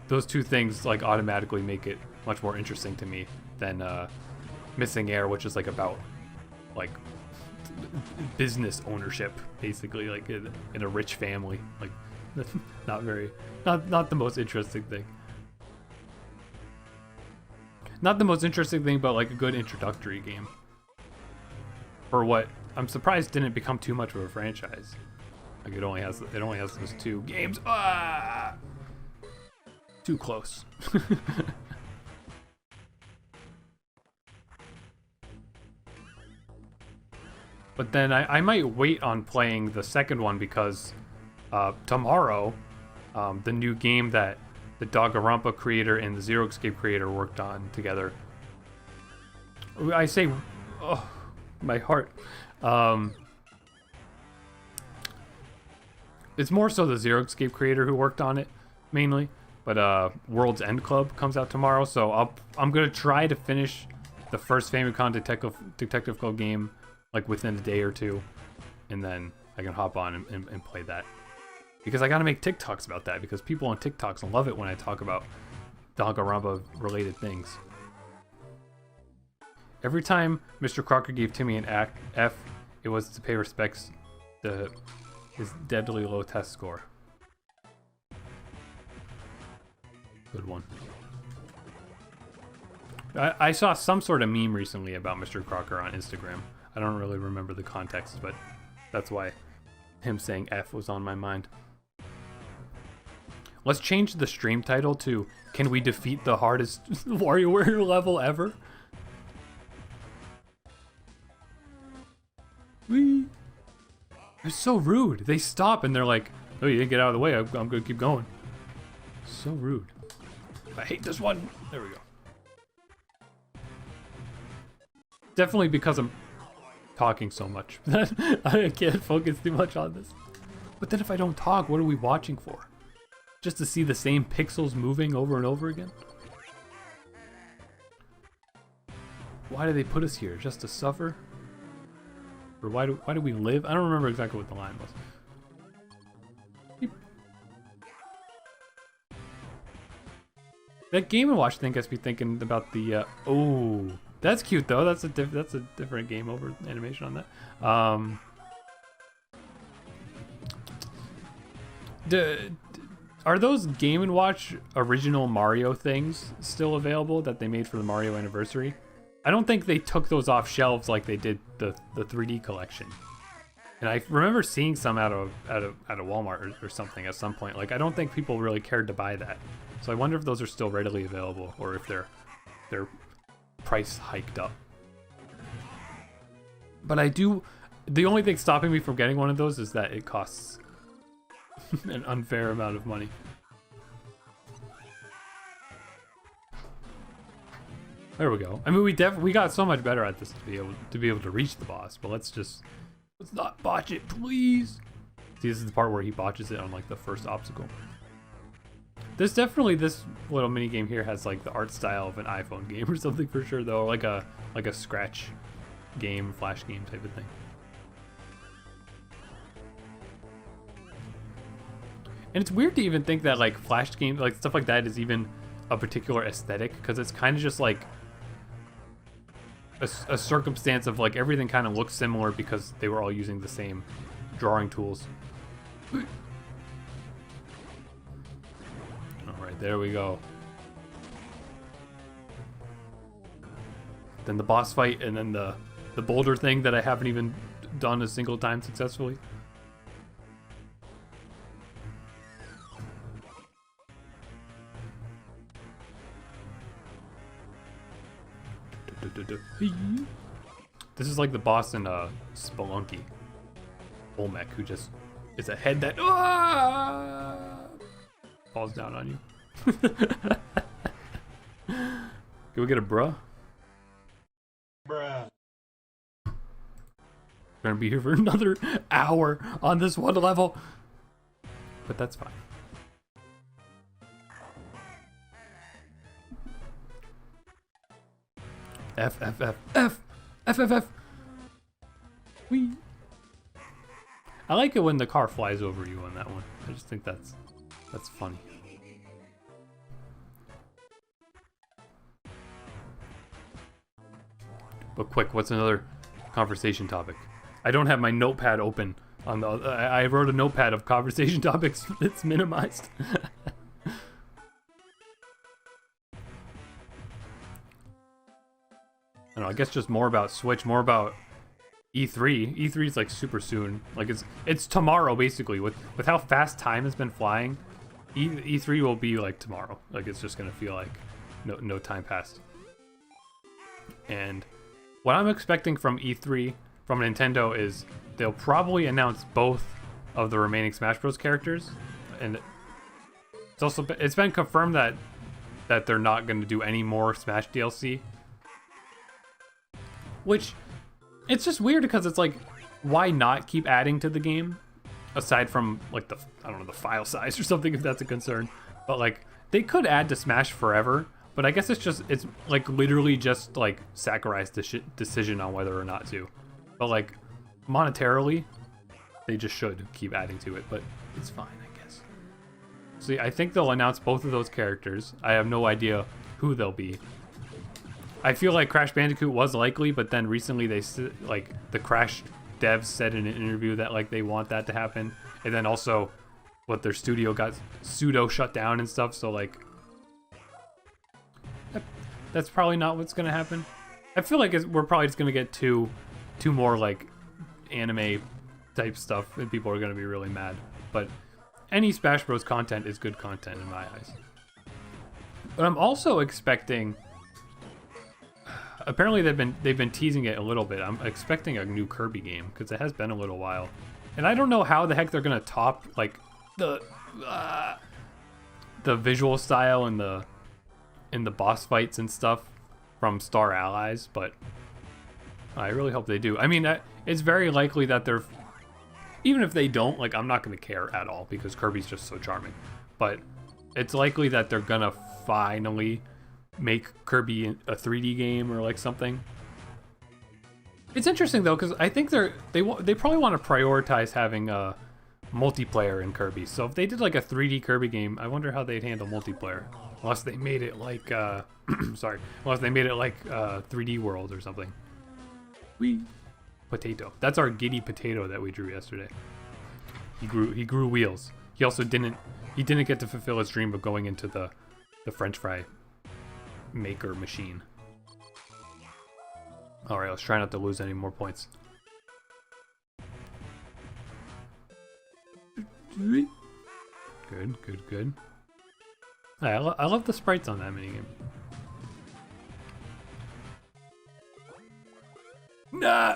those two things like automatically make it much more interesting to me than Missing Heir, which is like about like business ownership, basically, like in a rich family. Like not the most interesting thing. Not the most interesting thing, but like a good introductory game for what I'm surprised it didn't become too much of a franchise. Like it only has those 2 games. Ah! Too close. But then I might wait on playing the second one because tomorrow, the new game that the Danganronpa creator and the Zero Escape creator worked on together. I say, oh, my heart. It's more so the Zero Escape creator who worked on it, mainly. But World's End Club comes out tomorrow, so I'm gonna try to finish the first Famicom Detective Club game like within a day or 2, and then I can hop on and play that. Because I gotta make TikToks about that, because people on TikToks love it when I talk about Danganronpa related things. Every time Mr. Crocker gave Timmy an F, it was to pay respects to his deadly low test score. Good one. I saw some sort of meme recently about Mr. Crocker on Instagram. I don't really remember the context, but that's why him saying F was on my mind. Let's change the stream title to "Can we defeat the hardest WarioWare level ever?" Whee! They're so rude. They stop and they're like, "Oh, you didn't get out of the way. I'm gonna keep going." So rude. I hate this one. There we go. Definitely because I'm talking so much. I can't focus too much on this. But then if I don't talk, what are we watching for? Just to see the same pixels moving over and over again? Why do they put us here? Just to suffer? Or why do we live? I don't remember exactly what the line was. That Game & Watch thing gets me thinking about the oh, that's cute though. That's a different game over animation on that. Are those Game & Watch original Mario things still available that they made for the Mario anniversary? I don't think they took those off shelves like they did the 3D collection. And I remember seeing some out of Walmart or something at some point. Like I don't think people really cared to buy that. So I wonder if those are still readily available or if they're price hiked up. But the only thing stopping me from getting one of those is that it costs an unfair amount of money. There we go. I mean, we got so much better at this to be able to reach the boss. But let's not botch it, please. See, this is the part where he botches it on like the first obstacle. This little mini game here has like the art style of an iPhone game or something for sure, though, like a scratch game, flash game type of thing. And it's weird to even think that like flash games, like stuff like that, is even a particular aesthetic, because it's kind of just like a circumstance of like everything kind of looks similar because they were all using the same drawing tools. Alright, there we go. Then the boss fight, and then the boulder thing that I haven't even done a single time successfully. This is like the boss in Spelunky. Olmec, who just is a head that falls down on you. Can we get a bruh? Bruh. Gonna be here for another hour on this one level, but that's fine. F F F F F F F. Whee. I like it when the car flies over you on that one. I just think that's funny. But quick, what's another conversation topic? I don't have my notepad open on the. I wrote a notepad of conversation topics. It's minimized. I don't know, I guess just more about Switch, more about E3 is like super soon. Like it's tomorrow basically. With how fast time has been flying, E3 will be like tomorrow. Like it's just gonna feel like no time passed. And what I'm expecting from E3 from Nintendo is they'll probably announce both of the remaining Smash Bros characters, and it's been confirmed that they're not going to do any more Smash DLC. Which, it's just weird because it's like, why not keep adding to the game? Aside from like the file size or something, if that's a concern. But like, they could add to Smash forever, but I guess it's like literally just like Sakurai's decision on whether or not to. But like, monetarily, they just should keep adding to it, but it's fine, I guess. See, I think they'll announce both of those characters. I have no idea who they'll be. I feel like Crash Bandicoot was likely, but then recently the Crash devs said in an interview that like they want that to happen, and then also their studio got pseudo shut down and stuff, so like that's probably not what's gonna happen. I feel like we're probably just gonna get two more like anime type stuff, and people are gonna be really mad. But any Smash Bros content is good content in my eyes. But I'm also expecting. Apparently they've been teasing it a little bit. I'm expecting a new Kirby game because it has been a little while, and I don't know how the heck they're gonna top like the visual style and the boss fights and stuff from Star Allies, but I really hope they do. I mean, it's very likely that they're, even if they don't, like, I'm not gonna care at all because Kirby's just so charming, but it's likely that they're gonna finally make Kirby a 3D game or like something. It's interesting though, because I think they probably want to prioritize having a multiplayer in Kirby. So if they did like a 3D Kirby game, I wonder how they'd handle multiplayer. Unless they made it like sorry, unless they made it like 3D World or something. Wee potato. That's our giddy potato that we drew yesterday. He grew wheels. He also didn't get to fulfill his dream of going into the French fry maker machine. Alright, let's try not to lose any more points. Good. I love the sprites on that minigame. Nah!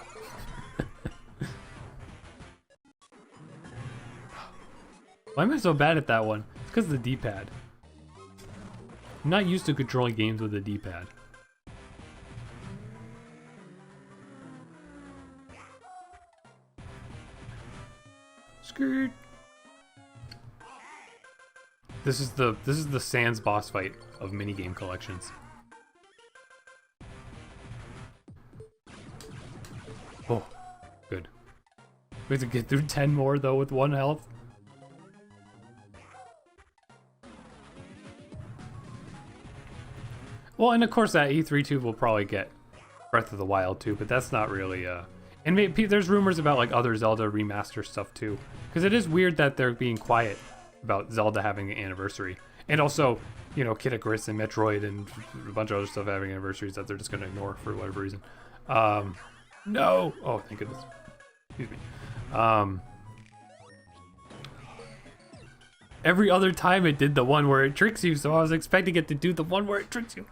Why am I so bad at that one? It's because of the D-pad. I'm not used to controlling games with a D-pad. Skirt. This is the Sans boss fight of minigame collections. Oh, good. We have to get through 10 more though with 1 health. Well, and of course that E3 too will probably get Breath of the Wild too, but that's not really and maybe there's rumors about like other Zelda remaster stuff too, because it is weird that they're being quiet about Zelda having an anniversary, and also, you know, Kid Icarus and Metroid and a bunch of other stuff having anniversaries that they're just gonna ignore for whatever reason. No! Oh, thank goodness. Excuse me. Every other time it did the one where it tricks you, so I was expecting it to do the one where it tricks you.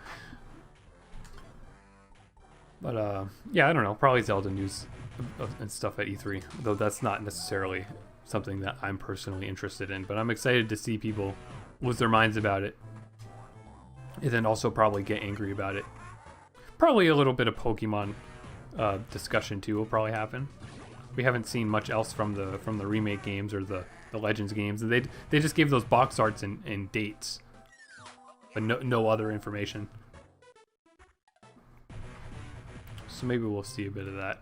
But, yeah, I don't know. Probably Zelda news and stuff at E3, though that's not necessarily something that I'm personally interested in. But I'm excited to see people lose their minds about it, and then also probably get angry about it. Probably a little bit of Pokemon discussion too will probably happen. We haven't seen much else from the remake games or the Legends games. They just gave those box arts and dates, but no other information. So maybe we'll see a bit of that.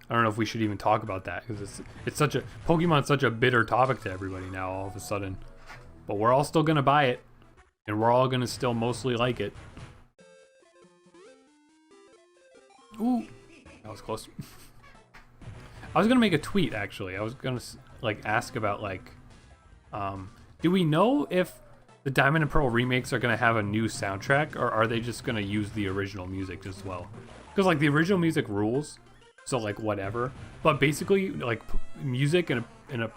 I don't know if we should even talk about that, because Pokemon's such a bitter topic to everybody now all of a sudden. But we're all still gonna buy it, and we're all gonna still mostly like it. Ooh, that was close. I was gonna make a tweet actually. I was gonna like ask about like, do we know if the Diamond and Pearl remakes are gonna have a new soundtrack, or are they just gonna use the original music as well? because like the original music rules, so like whatever. But basically, like music in a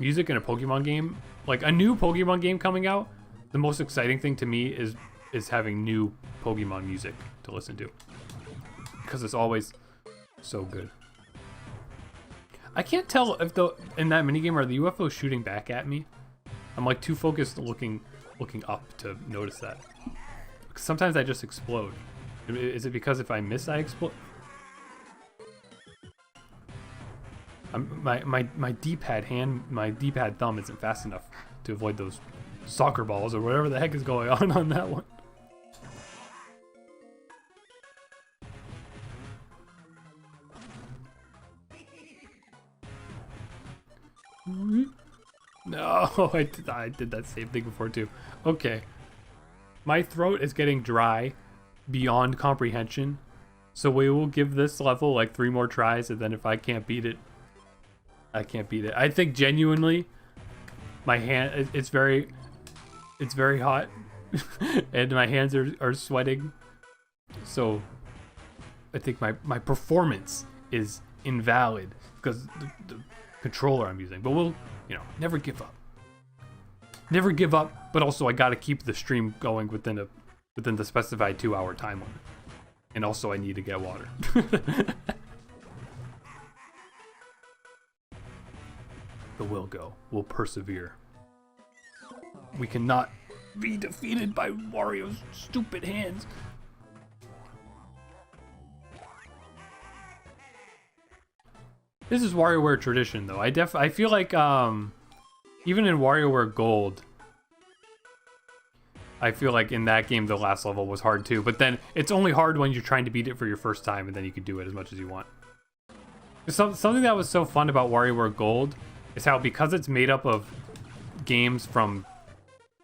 Pokemon game, like a new Pokemon game coming out, the most exciting thing to me is having new Pokemon music to listen to, because it's always so good. I can't tell if in that minigame are the UFOs shooting back at me. I'm like too focused looking up to notice that. Sometimes I just explode. Is it because if I miss, I explode? My D-pad thumb isn't fast enough to avoid those soccer balls or whatever the heck is going on that one. No, I did that same thing before too. Okay. My throat is getting dry beyond comprehension. So we will give this level like 3 more tries, and then if I can't beat it, I can't beat it. I think genuinely my hand it's very hot and my hands are sweating. So I think my performance is invalid because the controller I'm using. But we'll, never give up. Never give up, but also I gotta keep the stream going within the specified 2-hour time limit. And also I need to get water. But we'll go. We'll persevere. We cannot be defeated by Wario's stupid hands. This is WarioWare tradition, though. I feel like even in WarioWare Gold, I feel like in that game the last level was hard too. But then it's only hard when you're trying to beat it for your first time, and then you can do it as much as you want. Something that was so fun about WarioWare Gold is how, because it's made up of games from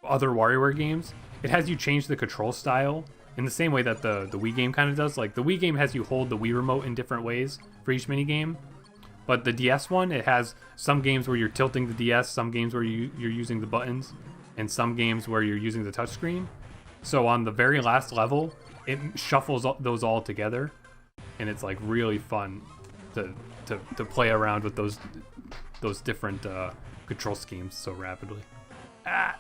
other WarioWare games, it has you change the control style in the same way that the Wii game kind of does. Like the Wii game has you hold the Wii remote in different ways for each mini game. But the DS one, it has some games where you're tilting the DS, some games where you're using the buttons, and some games where you're using the touchscreen. So on the very last level, it shuffles those all together, and it's like really fun to play around with those different control schemes so rapidly. Ah!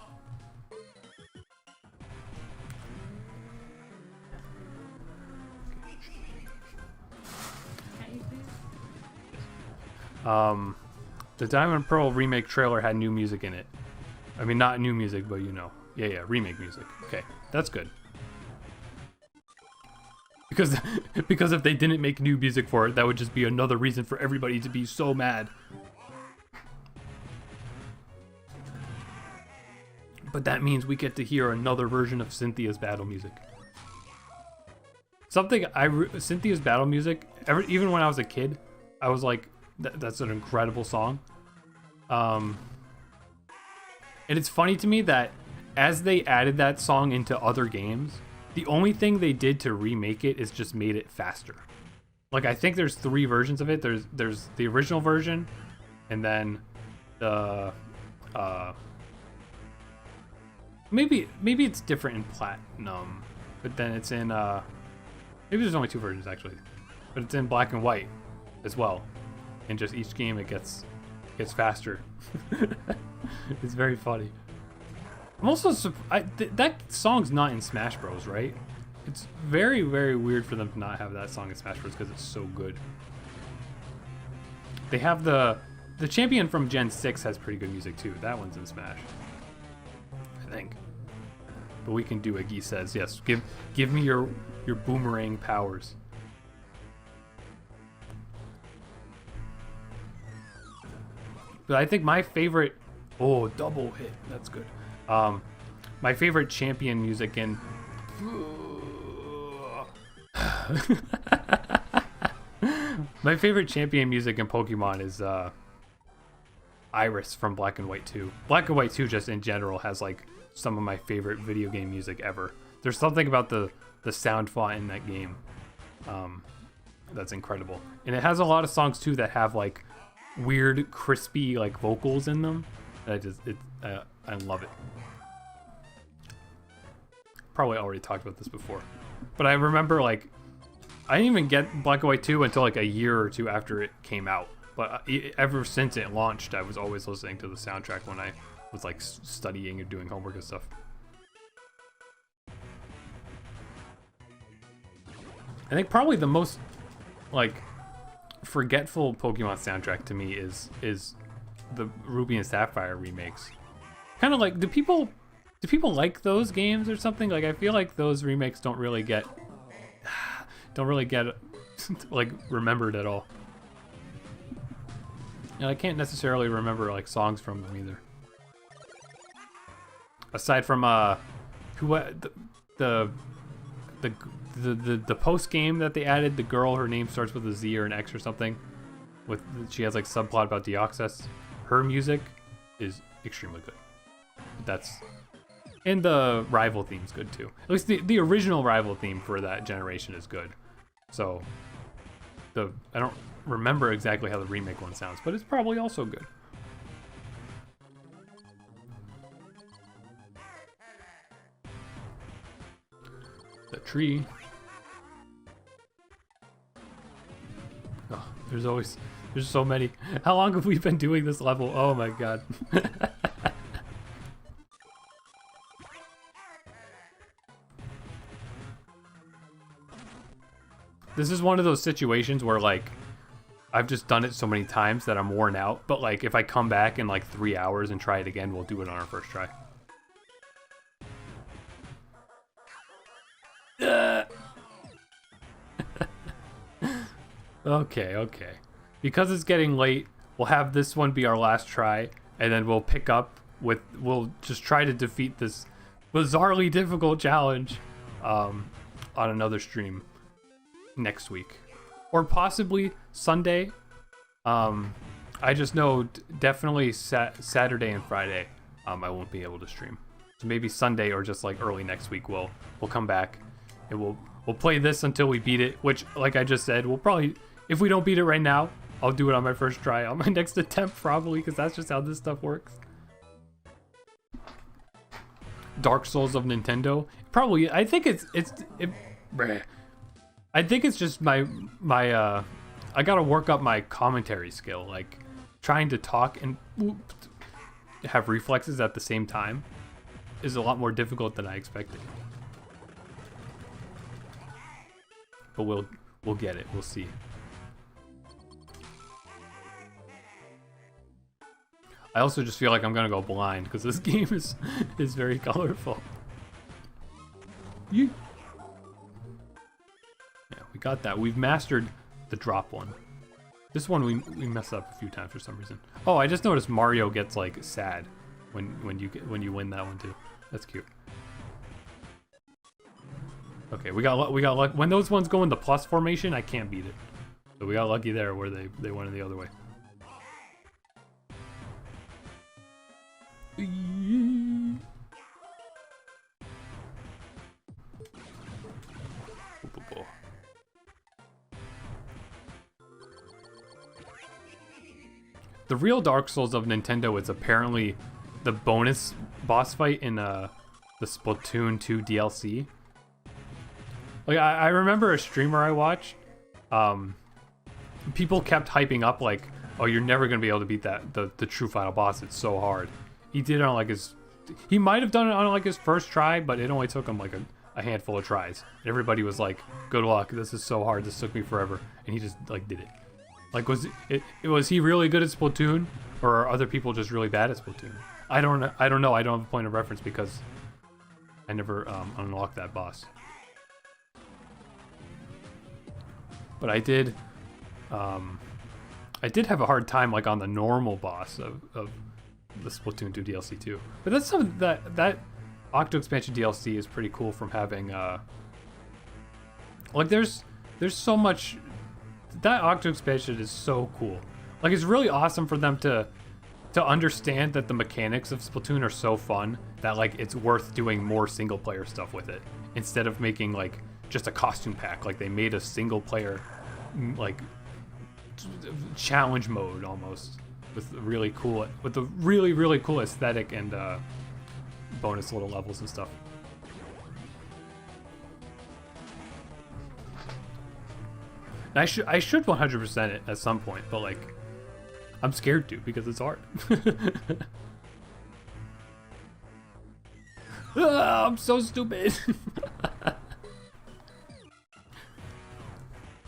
The Diamond Pearl remake trailer had new music in it. I mean, not new music, but Yeah, remake music. Okay, that's good. Because if they didn't make new music for it, that would just be another reason for everybody to be so mad. But that means we get to hear another version of Cynthia's battle music. Cynthia's battle music, even when I was a kid, I was like, that's an incredible song. And it's funny to me that as they added that song into other games, the only thing they did to remake it is just made it faster. Like, I think there's 3 versions of it. There's the original version, and then the maybe it's different in Platinum, but then it's in maybe there's only 2 versions actually, but it's in Black and White as well. And just each game it gets faster. It's very funny. I'm also that song's not in Smash Bros, right? It's very, very weird for them to not have that song in Smash Bros because it's so good. They have the champion from Gen 6 has pretty good music too. That one's in Smash, I think. But we can do what Guy says. Yes, give me your boomerang powers. But I think my favorite, double hit, that's good. My favorite champion music in my favorite champion music in Pokemon is Iris from Black and White 2. Black and White 2 just in general has like some of my favorite video game music ever. There's something about the sound font in that game that's incredible. And it has a lot of songs too that have like weird crispy like vocals in them. I love it. Probably already talked about this before, but I remember like I didn't even get Black and White 2 until like a year or two after it came out. But ever since it launched, I was always listening to the soundtrack when I was like studying and doing homework and stuff. I think probably the most like forgetful Pokemon soundtrack to me is the Ruby and Sapphire remakes. Kind of like, do people like those games or something? Like, I feel like those remakes don't really get like remembered at all. And I can't necessarily remember like songs from them either. Aside from the post game that they added, the girl, her name starts with a Z or an X or something. She has like subplot about Deoxys. Her music is extremely good. And the rival theme's good too. At least the original rival theme for that generation is good. So I don't remember exactly how the remake one sounds, but it's probably also good. The tree. Oh, there's so many. How long have we been doing this level? Oh my god. This is one of those situations where like I've just done it so many times that I'm worn out, but like if I come back in like 3 hours and try it again, we'll do it on our first try. Okay. Because it's getting late, we'll have this one be our last try, and then we'll pick up we'll just try to defeat this bizarrely difficult challenge on another stream next week. Or possibly Sunday. I just know definitely Saturday and Friday I won't be able to stream. So maybe Sunday or just like early next week we'll come back and we'll play this until we beat it, which like I just said, we'll probably, if we don't beat it right now, I'll do it on my first try on my next attempt probably, because that's just how this stuff works. Dark Souls of Nintendo. Probably, I think I think it's just my I gotta work up my commentary skill, like trying to talk and have reflexes at the same time is a lot more difficult than I expected. But we'll get it. We'll see. I also just feel like I'm gonna go blind because this game is very colorful. Yeah, we got that. We've mastered the drop one. This one we messed up a few times for some reason. Oh, I just noticed Mario gets like sad when you win that one too. That's cute. Okay, we got luck. When those ones go in the plus formation, I can't beat it. So we got lucky there where they went in the other way. The real Dark Souls of Nintendo is apparently the bonus boss fight in the Splatoon 2 DLC. Like I remember a streamer I watched, people kept hyping up like, oh, you're never gonna be able to beat the true final boss, it's so hard. He did it on like he might have done it on like his first try, but it only took him like a handful of tries. And everybody was like, good luck, this is so hard, this took me forever. And he just like did it. Like was he really good at Splatoon, or are other people just really bad at Splatoon? I don't know. I don't have a point of reference because I never unlocked that boss. But I did have a hard time like on the normal boss of the Splatoon 2 DLC too. But that's something that Octo Expansion DLC is pretty cool from having like there's so much. That Octo Expansion is so cool. Like it's really awesome for them to understand that the mechanics of Splatoon are so fun that like it's worth doing more single player stuff with it instead of making like just a costume pack. Like they made a single player like challenge mode almost with the really cool aesthetic and bonus little levels and stuff. I should 100% it at some point, but like, I'm scared to because it's hard. Ah, I'm so stupid.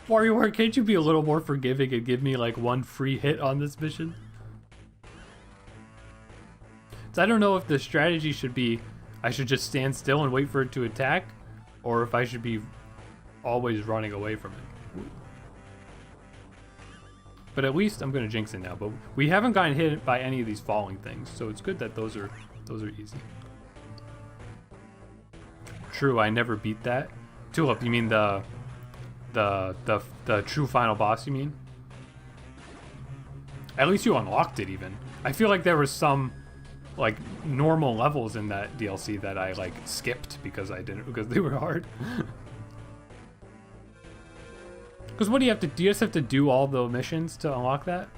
WarioWare, can't you be a little more forgiving and give me like one free hit on this mission? So I don't know if the strategy should be I should just stand still and wait for it to attack, or if I should be always running away from it. But at least I'm gonna jinx it now. But we haven't gotten hit by any of these falling things, so it's good that those are easy. True, I never beat that. Tulip, you mean the true final boss, you mean? At least you unlocked it even. I feel like there was some like normal levels in that DLC that I like skipped because they were hard. Because what do you have to do? You just have to do all the missions to unlock that?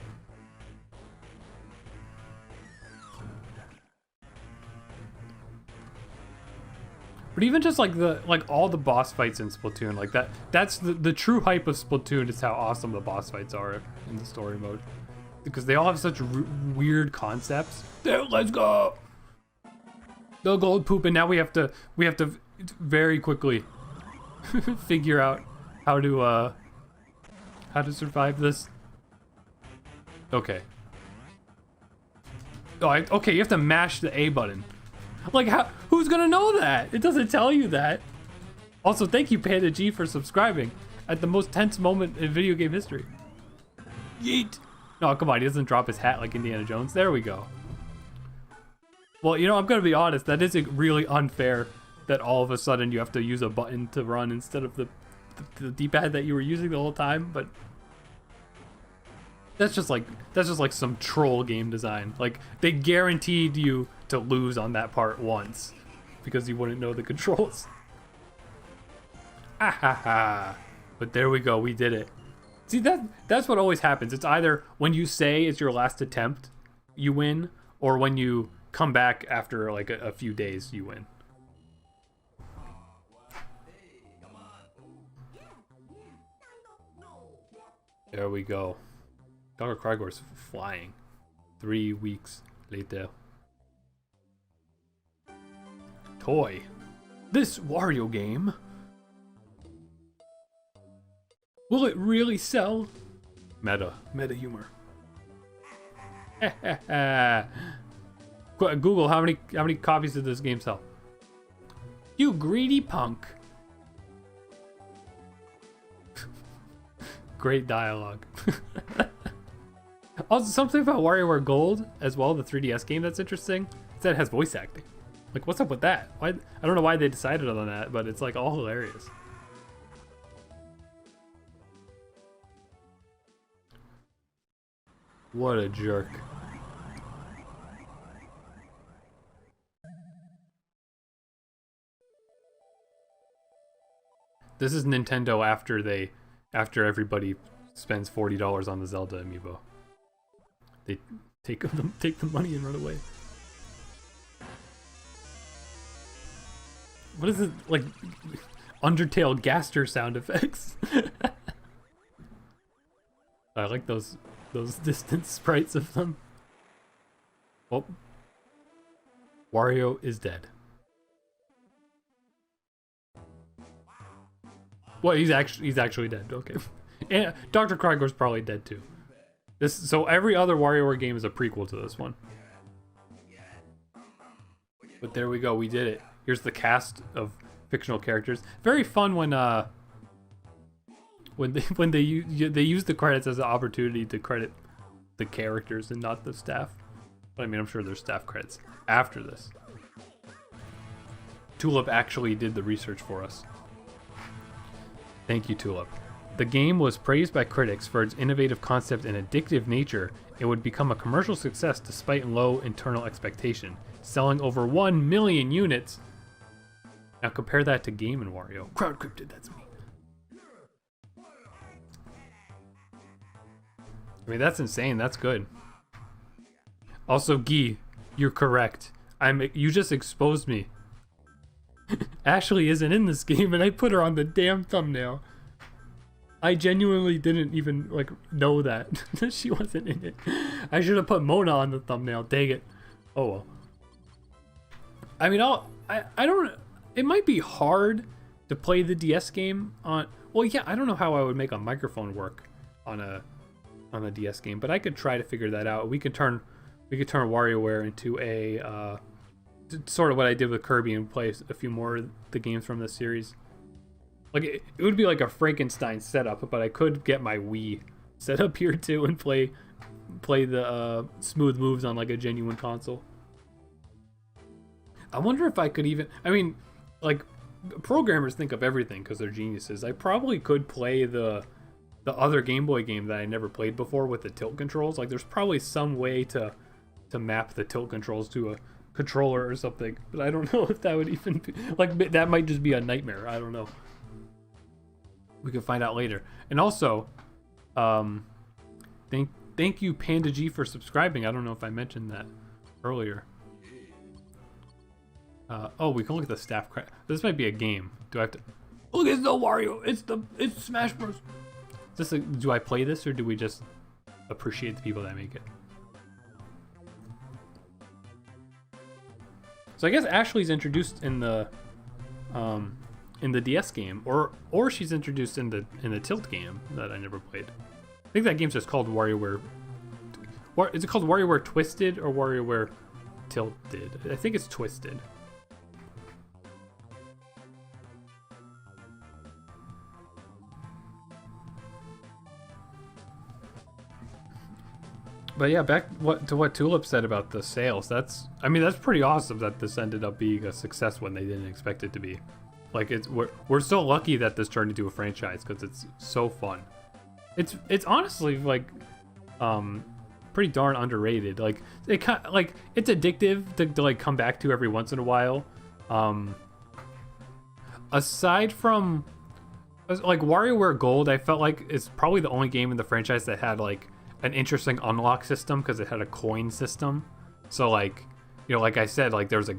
But even just like all the boss fights in Splatoon, like that's the true hype of Splatoon is how awesome the boss fights are in the story mode. Because they all have such weird concepts. There, let's go. The gold poop, and now we have to very quickly figure out how to survive this. Okay. Oh, okay, you have to mash the A button. Like, who's gonna know that? It doesn't tell you that. Also, thank you, Panda G, for subscribing at the most tense moment in video game history. Yeet. No, come on, he doesn't drop his hat like Indiana Jones. There we go. Well, you know, I'm gonna be honest, that is really unfair that all of a sudden you have to use a button to run instead of the D-pad that you were using the whole time, but that's just like some troll game design. Like, they guaranteed you to lose on that part once because you wouldn't know the controls. Ah ha ha. But there we go, we did it. See, that's what always happens. It's either when you say it's your last attempt, you win, or when you come back after like a few days, you win. There we go. Dr. Krygor's flying. 3 weeks later. Toy. This Wario game. Will it really sell? Meta humor. Google, how many copies did this game sell? You greedy punk. Great dialogue. Also, something about WarioWare Gold as well, the 3DS game that's interesting, is that it has voice acting. Like, what's up with that? Why? I don't know why they decided on that, but it's like all hilarious. What a jerk. This is Nintendo after everybody spends $40 on the Zelda amiibo. They take the money and run away. What is it, like Undertale Gaster sound effects? I like those distant sprites of them. Oh, Wario is dead. Well, he's actually dead. Okay, and Dr. Krygor's probably dead too. So every other WarioWare game is a prequel to this one. But there we go, we did it. Here's the cast of fictional characters. Very fun when they use the credits as an opportunity to credit the characters and not the staff. But I mean, I'm sure there's staff credits after this. Tulip actually did the research for us. Thank you, Tulip. The game was praised by critics for its innovative concept and addictive nature. It would become a commercial success despite low internal expectation, selling over 1 million units. Now compare that to Game & Wario. Crowd cryptid, that's me. I mean, that's insane. That's good. Also, Guy, you're correct. You just exposed me. Ashley isn't in this game, and I put her on the damn thumbnail. I genuinely didn't even like know that she wasn't in it. I should have put Mona on the thumbnail. Dang it. Oh well. I mean, I don't. It might be hard to play the DS game on. Well, yeah, I don't know how I would make a microphone work on a DS game, but I could try to figure that out. We could turn WarioWare into a sort of what I did with Kirby and play a few more of the games from this series. Like it would be like a Frankenstein setup, but I could get my Wii set up here too and play the smooth moves on like a genuine console. I wonder if I could even. I mean, like programmers think of everything because they're geniuses. I probably could play the other Game Boy game that I never played before with the tilt controls. Like there's probably some way to map the tilt controls to a controller or something, but I don't know if that would even be, like that might just be a nightmare. I don't know. We can find out later. And also, thank you Panda G for subscribing. I don't know if I mentioned that earlier. Oh, we can look at the staff credit. This might be a game. Do I have to? Look, it's no Wario. It's Smash Bros. Is this do I play this or do we just appreciate the people that make it? So I guess Ashley's introduced in the DS game, or she's introduced in the Tilt game that I never played. I think that game's just called WarioWare. Is it called WarioWare Twisted or WarioWare Tilted? I think it's Twisted. But yeah, back to what Tulip said about the sales. That's pretty awesome that this ended up being a success when they didn't expect it to be. Like we're so lucky that this turned into a franchise because it's so fun. It's honestly like pretty darn underrated. Like it's addictive to like come back to every once in a while. Aside from like WarioWare Gold, I felt like it's probably the only game in the franchise that had like an interesting unlock system because it had a coin system. So like, you know, like I said, like there was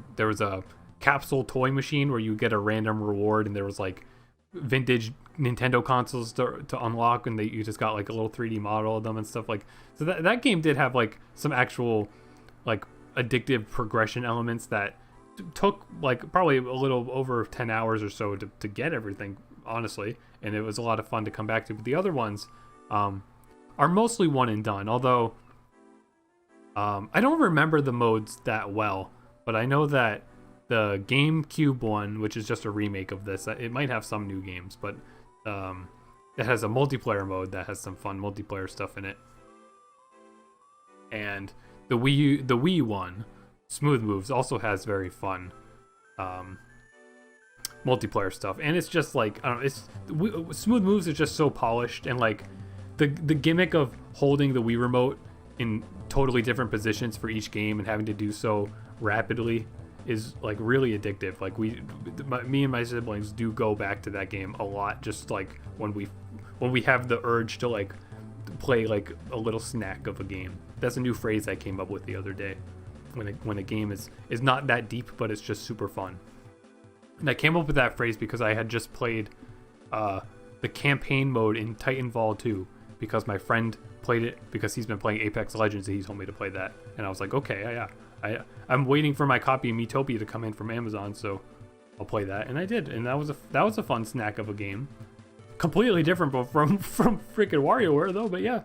a capsule toy machine where you get a random reward, and there was like vintage Nintendo consoles to unlock, and you just got like a little 3D model of them and stuff. Like, so that game did have like some actual like addictive progression elements that took like probably a little over 10 hours or so to get everything, honestly, and it was a lot of fun to come back to. But the other ones are mostly one and done, although I don't remember the modes that well, but I know that the GameCube one, which is just a remake of this, it might have some new games, but it has a multiplayer mode that has some fun multiplayer stuff in it. And the Wii one, Smooth Moves, also has very fun multiplayer stuff, and it's just like, I don't know, Smooth Moves is just so polished, and like the gimmick of holding the Wii remote in totally different positions for each game and having to do so rapidly is like really addictive. Like me and my siblings do go back to that game a lot, just like when we have the urge to like play like a little snack of a game. That's a new phrase I came up with the other day, when a game is not that deep but it's just super fun. And I came up with that phrase because I had just played the campaign mode in Titanfall 2 because my friend played it because he's been playing Apex Legends and he told me to play that, and I was like, okay, yeah, I'm waiting for my copy of Miitopia to come in from Amazon, so I'll play that, and I did, and that was a fun snack of a game, completely different from freaking WarioWare though, but yeah,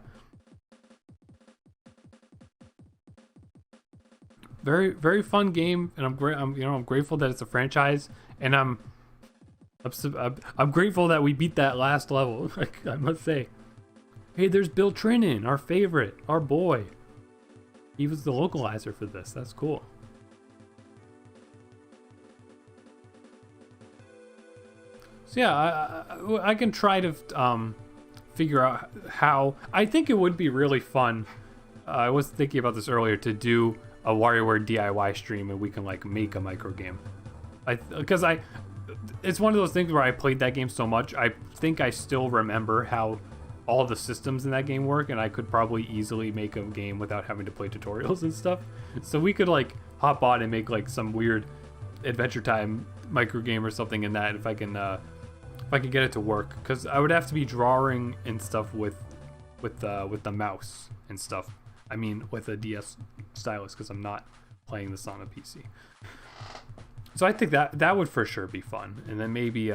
very very fun game, and I'm grateful that it's a franchise, and I'm grateful that we beat that last level. Like, I must say. Hey, there's Bill Trinan, our favorite, our boy. He was the localizer for this. That's cool. So yeah, I can try to figure out how. I think it would be really fun. I was thinking about this earlier, to do a WarioWare DIY stream and we can like make a micro game. Because it's one of those things where I played that game so much. I think I still remember how all the systems in that game work, and I could probably easily make a game without having to play tutorials and stuff. So we could like hop on and make like some weird Adventure Time micro game or something in that, if I can if I could get it to work, because I would have to be drawing and stuff with the mouse and stuff. I mean, with a DS stylus, because I'm not playing this on a PC. So I think that would for sure be fun, and then maybe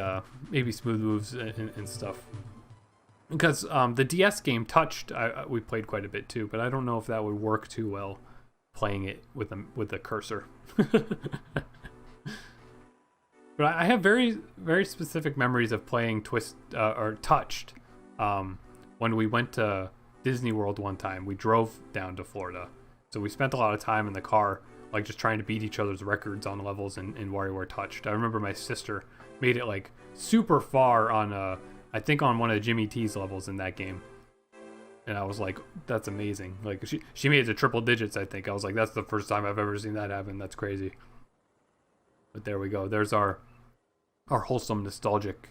smooth moves and stuff. Because the DS game Touched, we played quite a bit too, but I don't know if that would work too well playing it with a cursor. But I have very, very specific memories of playing or Touched. When we went to Disney World one time, we drove down to Florida, so we spent a lot of time in the car, like just trying to beat each other's records on levels in WarioWare Touched. I remember my sister made it like super far on I think on one of Jimmy T's levels in that game. And I was like, that's amazing. Like she made it to triple digits, I think. I was like, that's the first time I've ever seen that happen. That's crazy. But there we go. There's our wholesome nostalgic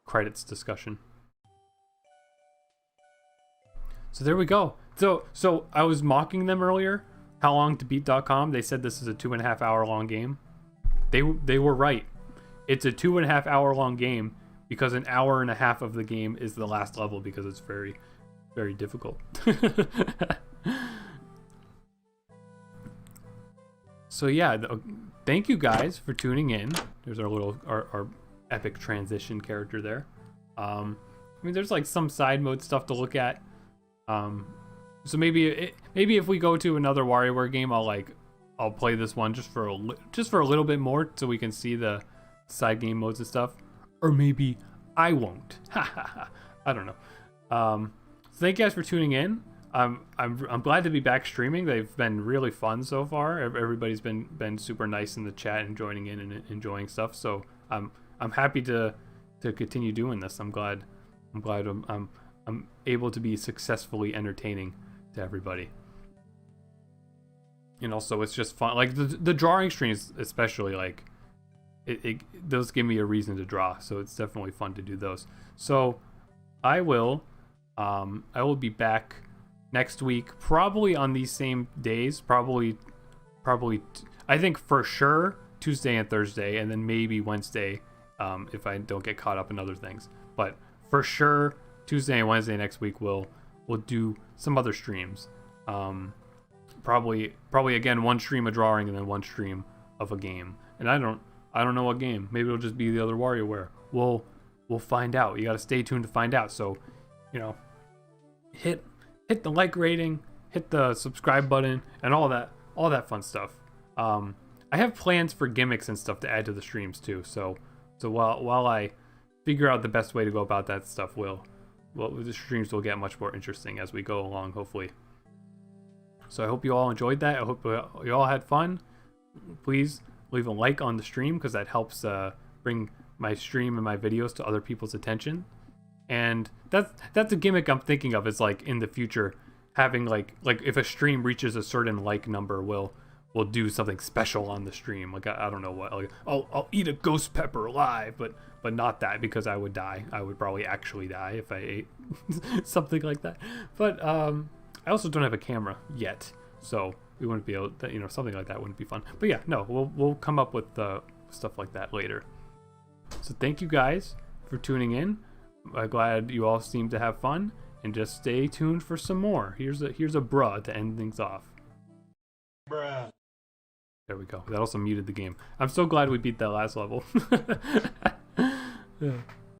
credits discussion. So there we go. So I was mocking them earlier. HowLongToBeat.com. They said this is a 2.5 hour long game. They were right. It's a 2.5 hour long game because an hour and a half of the game is the last level because it's very, very difficult. So yeah, thank you guys for tuning in. There's our epic transition character there. I mean, there's like some side mode stuff to look at. So maybe if we go to another WarioWare game, I'll play this one just for a little bit more so we can see the side game modes and stuff. Or maybe I won't. I don't know. So thank you guys for tuning in. I'm glad to be back streaming. They've been really fun so far. Everybody's been super nice in the chat and joining in and enjoying stuff. So I'm happy to continue doing this. I'm glad I'm able to be successfully entertaining to everybody. And also it's just fun. Like the drawing streams especially, like those give me a reason to draw. So it's definitely fun to do those. So I will be back next week, probably on these same days, probably I think for sure Tuesday and Thursday, and then maybe Wednesday if I don't get caught up in other things. But for sure Tuesday and Wednesday next week we'll do some other streams. Probably again one stream of drawing and then one stream of a game. And I don't know what game. Maybe it'll just be the other WarioWare. We'll find out. You got to stay tuned to find out. So, hit the like rating, hit the subscribe button, and all that fun stuff. I have plans for gimmicks and stuff to add to the streams too. So while I figure out the best way to go about that stuff, the streams will get much more interesting as we go along, hopefully. So I hope you all enjoyed that. I hope you all had fun. Please leave a like on the stream because that helps bring my stream and my videos to other people's attention. And that's a gimmick I'm thinking of, is like in the future having like if a stream reaches a certain like number, we'll do something special on the stream. Like I don't know what, like I'll eat a ghost pepper live, but not that, because I would die. I would probably actually die if I ate something like that. But I also don't have a camera yet, so we wouldn't be able to, something like that wouldn't be fun. But yeah, no, we'll come up with stuff like that later. So thank you guys for tuning in. I'm glad you all seem to have fun, and just stay tuned for some more. Here's a bruh to end things off. Bruh. There we go. That also muted the game. I'm so glad we beat that last level. Yeah.